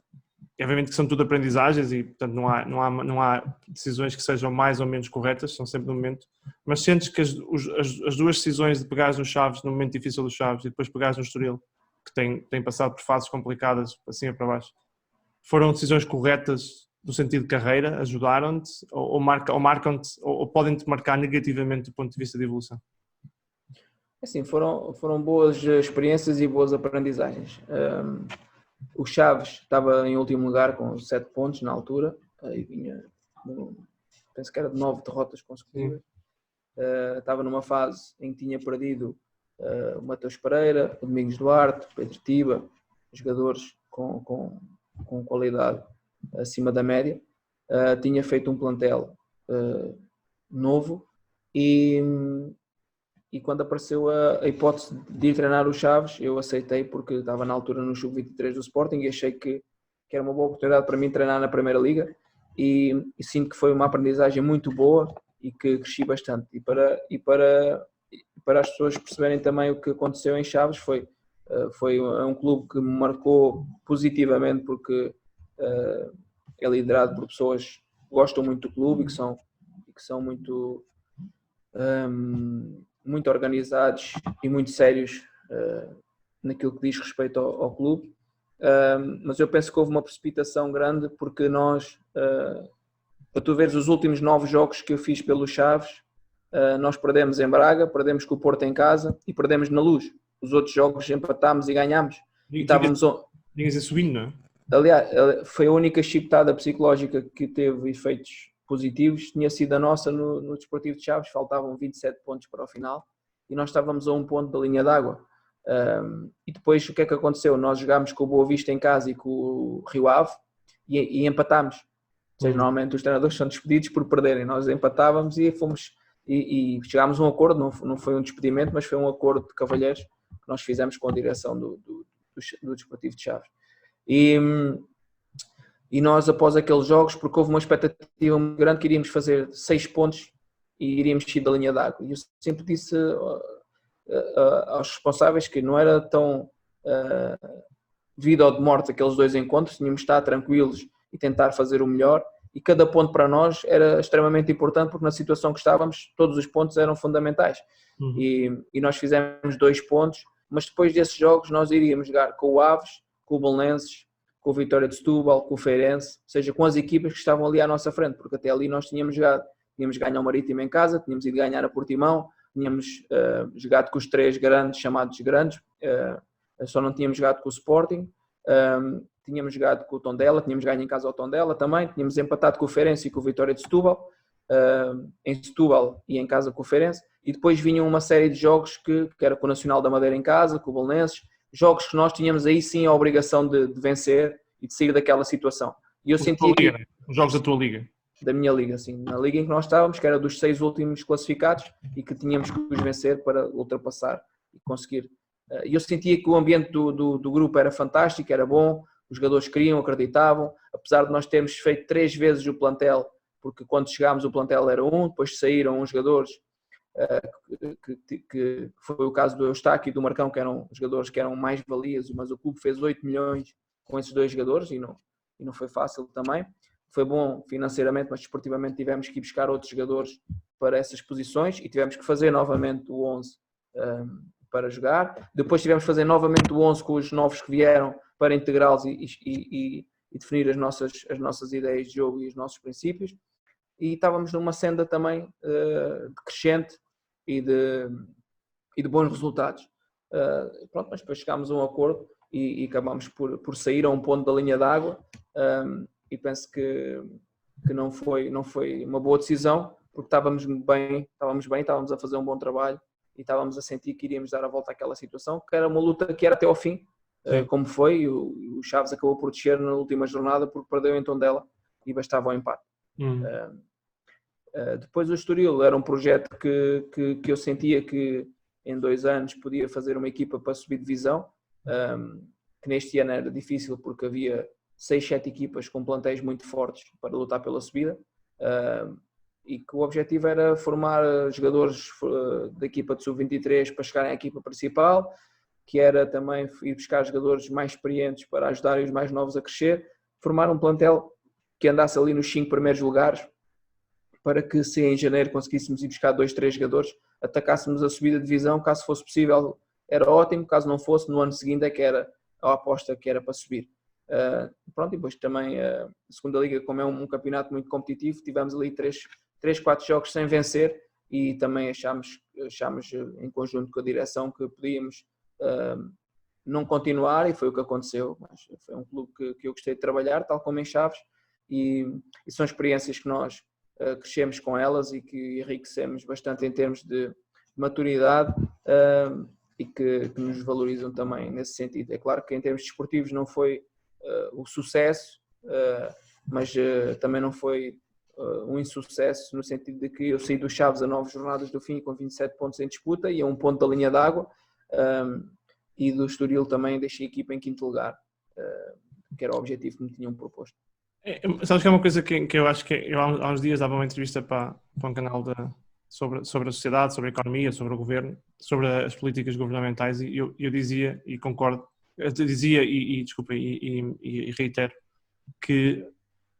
obviamente que são tudo aprendizagens e portanto não há decisões que sejam mais ou menos corretas, são sempre no momento, mas sentes que as 2 decisões de pegares no Chaves, no momento difícil do Chaves, e depois pegares no Estoril, que tem passado por fases complicadas, assim para baixo, foram decisões corretas no sentido de carreira, ajudaram-te ou marcam-te ou podem-te marcar negativamente do ponto de vista de evolução? Assim, foram boas experiências e boas aprendizagens. O Chaves estava em último lugar com 7 pontos na altura e vinha, penso que era de 9 derrotas consecutivas. Estava numa fase em que tinha perdido o Mateus Pereira, o Domingos Duarte, o Pedro Tiba, jogadores com qualidade acima da média. Tinha feito um plantel novo e quando apareceu a hipótese de ir treinar o Chaves, eu aceitei porque estava na altura no Sub-23 do Sporting e achei que era uma boa oportunidade para mim treinar na Primeira Liga e sinto que foi uma aprendizagem muito boa e que cresci bastante. E para as pessoas perceberem também o que aconteceu em Chaves, foi um clube que me marcou positivamente porque é liderado por pessoas que gostam muito do clube e que são muito organizados e muito sérios naquilo que diz respeito ao clube, mas eu penso que houve uma precipitação grande porque nós, para tu veres os últimos 9 jogos que eu fiz pelo Chaves, nós perdemos em Braga, perdemos com o Porto em casa e perdemos na Luz. Os outros jogos empatámos e ganhámos. Vinhas a subindo, não é? Aliás, foi a única chicotada psicológica que teve efeitos positivos, tinha sido a nossa no Desportivo de Chaves, faltavam 27 pontos para o final e nós estávamos a um ponto da linha d'água. E depois o que é que aconteceu? Nós jogámos com o Boa Vista em casa e com o Rio Ave e empatámos. Ou seja, normalmente os treinadores são despedidos por perderem. Nós empatávamos e fomos e chegámos a um acordo, não foi um despedimento, mas foi um acordo de cavalheiros que nós fizemos com a direção do Desportivo de Chaves. E nós, após aqueles jogos, porque houve uma expectativa muito grande que iríamos fazer 6 pontos e iríamos sair da linha d'água. E eu sempre disse aos responsáveis que não era tão vida ou de morte aqueles 2 encontros, tínhamos de estar tranquilos e tentar fazer o melhor, e cada ponto para nós era extremamente importante, porque na situação que estávamos todos os pontos eram fundamentais. E nós fizemos 2 pontos, mas depois desses jogos nós iríamos jogar com o Aves, com o Belenenses, com o Vitória de Setúbal, com o Feirense, ou seja, com as equipas que estavam ali à nossa frente, porque até ali nós tínhamos jogado, tínhamos ganho ao Marítimo em casa, tínhamos ido ganhar a Portimão, tínhamos jogado com os 3 grandes, chamados grandes, só não tínhamos jogado com o Sporting, tínhamos jogado com o Tondela, tínhamos ganho em casa ao Tondela também, tínhamos empatado com o Feirense e com o Vitória de Setúbal, em Setúbal e em casa com o Feirense, e depois vinham uma série de jogos que era com o Nacional da Madeira em casa, com o Belenenses, jogos que nós tínhamos aí sim a obrigação de vencer e de sair daquela situação. E eu sentia que... Os jogos da tua liga? Da minha liga, sim. Na liga em que nós estávamos, que era dos 6 últimos classificados e que tínhamos que os vencer para ultrapassar e conseguir. E eu sentia que o ambiente do grupo era fantástico, era bom, os jogadores queriam, acreditavam, apesar de nós termos feito 3 vezes o plantel, porque quando chegámos o plantel era 1, depois saíram uns jogadores, que foi o caso do Eustáquio e do Marcão, que eram jogadores que eram mais valias, mas o clube fez 8 milhões com esses 2 jogadores e não foi fácil também. Foi bom financeiramente, mas desportivamente tivemos que ir buscar outros jogadores para essas posições e tivemos que fazer novamente o 11 para jogar. Depois tivemos que fazer novamente o 11 com os novos que vieram para integrá-los e definir as nossas ideias de jogo e os nossos princípios. E estávamos numa senda também de crescente e de bons resultados. Pronto, mas depois chegámos a um acordo e acabámos por sair a um ponto da linha d'água, e penso que não foi uma boa decisão, porque estávamos bem, estávamos a fazer um bom trabalho e estávamos a sentir que iríamos dar a volta àquela situação, que era uma luta que era até ao fim, como foi, e o Chaves acabou por descer na última jornada porque perdeu em Tondela e bastava o empate. Depois o Estoril era um projeto que eu sentia que em 2 anos podia fazer uma equipa para subir divisão, que neste ano era difícil porque havia 6, 7 equipas com plantéis muito fortes para lutar pela subida, e que o objetivo era formar jogadores da equipa de sub-23 para chegarem à equipa principal, que era também ir buscar jogadores mais experientes para ajudarem os mais novos a crescer, formar um plantel que andasse ali nos 5 primeiros lugares, para que se em janeiro conseguíssemos ir buscar 2, 3 jogadores, atacássemos a subida de divisão, caso fosse possível era ótimo, caso não fosse, no ano seguinte é que era a aposta que era para subir. Pronto, e depois também a segunda liga, como é um campeonato muito competitivo, tivemos ali 3, 4 jogos sem vencer e também achámos em conjunto com a direção que podíamos não continuar, e foi o que aconteceu. Mas foi um clube que eu gostei de trabalhar, tal como em Chaves, e são experiências que nós crescemos com elas e que enriquecemos bastante em termos de maturidade, e que nos valorizam também nesse sentido. É claro que em termos desportivos não foi o sucesso, mas também não foi um insucesso, no sentido de que eu saí do Chaves a 9 jornadas do fim com 27 pontos em disputa e a 1 ponto da linha d'água, e do Estoril também deixei a equipa em 5º lugar, que era o objetivo que me tinham proposto. Sabes que é uma coisa que eu acho que eu há uns dias dava uma entrevista para um canal sobre a sociedade, sobre a economia, sobre o governo, sobre as políticas governamentais, e eu dizia, e concordo, desculpa, e reitero, que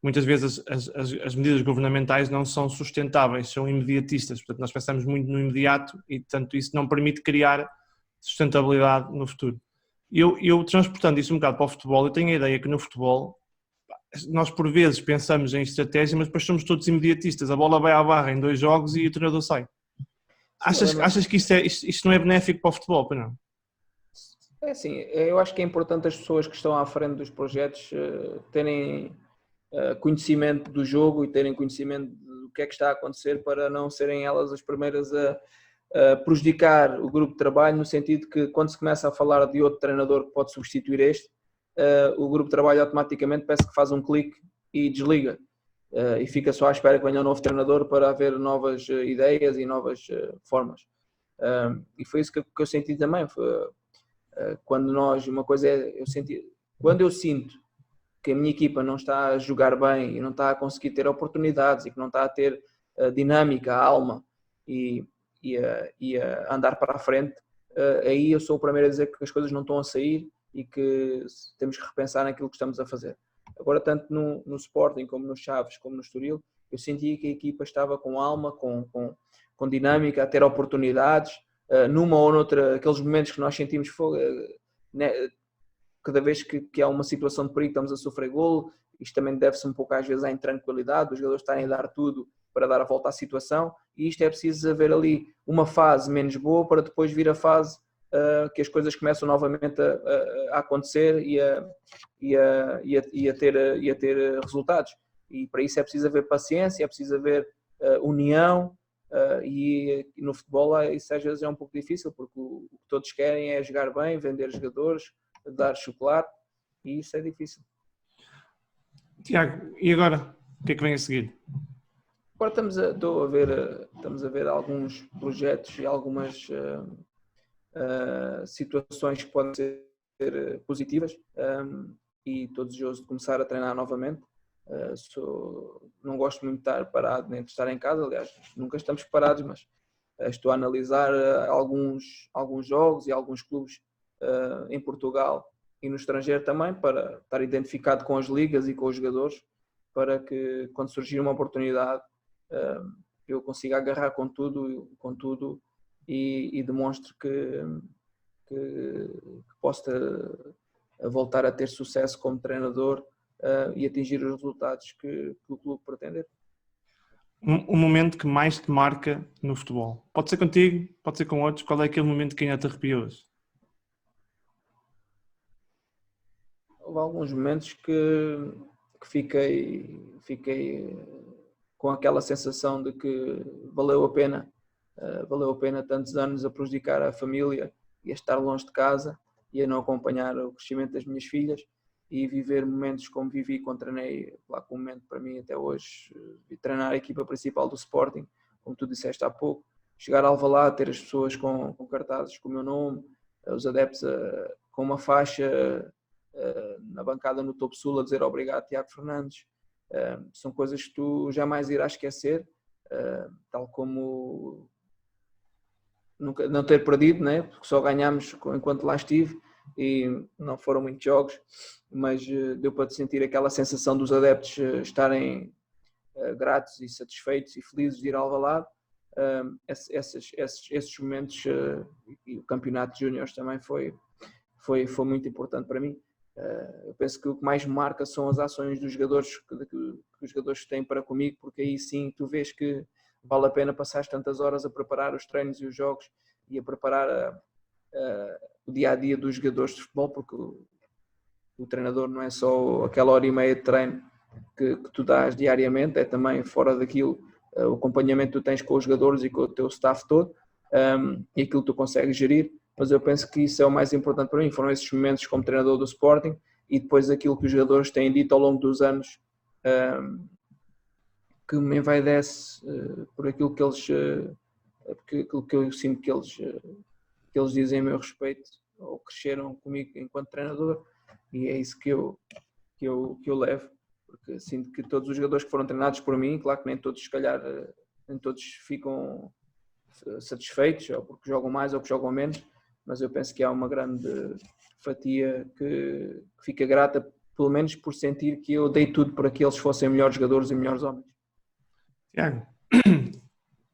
muitas vezes as medidas governamentais não são sustentáveis, são imediatistas. Portanto, nós pensamos muito no imediato e, portanto, isso não permite criar sustentabilidade no futuro. Eu transportando isso um bocado para o futebol, eu tenho a ideia que no futebol nós por vezes pensamos em estratégia, mas depois somos todos imediatistas. A bola vai à barra em 2 jogos e o treinador sai. Achas que isto não é benéfico para o futebol, para não? É assim, eu acho que é importante as pessoas que estão à frente dos projetos terem conhecimento do jogo e terem conhecimento do que é que está a acontecer, para não serem elas as primeiras prejudicar o grupo de trabalho, no sentido que quando se começa a falar de outro treinador que pode substituir este, o grupo de trabalho automaticamente parece que faz um clique e desliga. E fica só à espera que venha um novo treinador para haver novas ideias e novas formas. E foi isso que eu senti também. Quando uma coisa é, quando eu sinto que a minha equipa não está a jogar bem e não está a conseguir ter oportunidades e que não está a ter dinâmica, alma e a andar para a frente, aí eu sou o primeiro a dizer que as coisas não estão a sair e que temos que repensar naquilo que estamos a fazer. Agora, tanto no Sporting, como no Chaves, como no Estoril, eu sentia que a equipa estava com alma, com dinâmica, a ter oportunidades, numa ou noutra, aqueles momentos que nós sentimos fogo, cada vez que há uma situação de perigo, estamos a sofrer golo. Isto também deve-se um pouco às vezes à intranquilidade, os jogadores estarem a dar tudo para dar a volta à situação, e isto é preciso haver ali uma fase menos boa para depois vir a fase que as coisas começam novamente a acontecer e a ter resultados. E para isso é preciso haver paciência, é preciso haver união, e no futebol isso às vezes é um pouco difícil, porque o que todos querem é jogar bem, vender jogadores, dar chocolate, e isso é difícil. Tiago, e agora? O que é que vem a seguir? Agora estamos a ver alguns projetos e algumas situações que podem ser positivas, e estou desejoso de começar a treinar novamente. Não gosto muito de estar parado nem de estar em casa, aliás, nunca estamos parados, mas estou a analisar alguns jogos e alguns clubes em Portugal e no estrangeiro também, para estar identificado com as ligas e com os jogadores, para que quando surgir uma oportunidade eu consiga agarrar com tudo e demonstre que posso voltar a ter sucesso como treinador e atingir os resultados que o clube pretende. Um momento que mais te marca no futebol? Pode ser contigo, pode ser com outros. Qual é aquele momento que ainda te arrepias? Houve alguns momentos que fiquei com aquela sensação de que valeu a pena tantos anos a prejudicar a família e a estar longe de casa e a não acompanhar o crescimento das minhas filhas, e viver momentos como vivi quando treinei, lá com um momento para mim até hoje, treinar a equipa principal do Sporting, como tu disseste há pouco, chegar a Alvalade, ter as pessoas com cartazes com o meu nome, os adeptos com uma faixa na bancada no Topo Sul a dizer obrigado Tiago Fernandes, são coisas que tu jamais irás esquecer, tal como nunca, não ter perdido, né? Porque só ganhámos enquanto lá estive e não foram muitos jogos, mas deu para te sentir aquela sensação dos adeptos estarem gratos e satisfeitos e felizes de ir ao Alvalade. Esses momentos, e o campeonato de júniores também foi muito importante para mim. Eu penso que o que mais me marca são as ações dos jogadores que os jogadores têm para comigo, porque aí sim tu vês que vale a pena passar tantas horas a preparar os treinos e os jogos e a preparar o dia-a-dia dos jogadores de futebol, porque o treinador não é só aquela hora e meia de treino que tu dás diariamente, é também fora daquilo o acompanhamento que tu tens com os jogadores e com o teu staff todo, e aquilo que tu consegues gerir. Mas eu penso que isso é o mais importante para mim, foram esses momentos como treinador do Sporting e depois aquilo que os jogadores têm dito ao longo dos anos, que me envaidece por aquilo que eles, aquilo que eu sinto que eles dizem a meu respeito, ou cresceram comigo enquanto treinador, e é isso que eu levo, porque sinto que todos os jogadores que foram treinados por mim, claro que nem todos, se calhar, nem todos ficam satisfeitos, ou porque jogam mais ou porque jogam menos, mas eu penso que há uma grande fatia que fica grata, pelo menos por sentir que eu dei tudo para que eles fossem melhores jogadores e melhores homens. Tiago,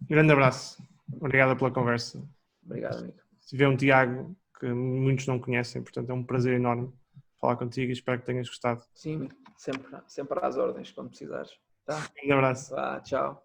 grande abraço. Obrigado pela conversa. Obrigado, amigo. Se vê um Tiago que muitos não conhecem, portanto é um prazer enorme falar contigo e espero que tenhas gostado. Sim, sempre às ordens, quando precisares. Tá? Um grande abraço. Vá, tchau.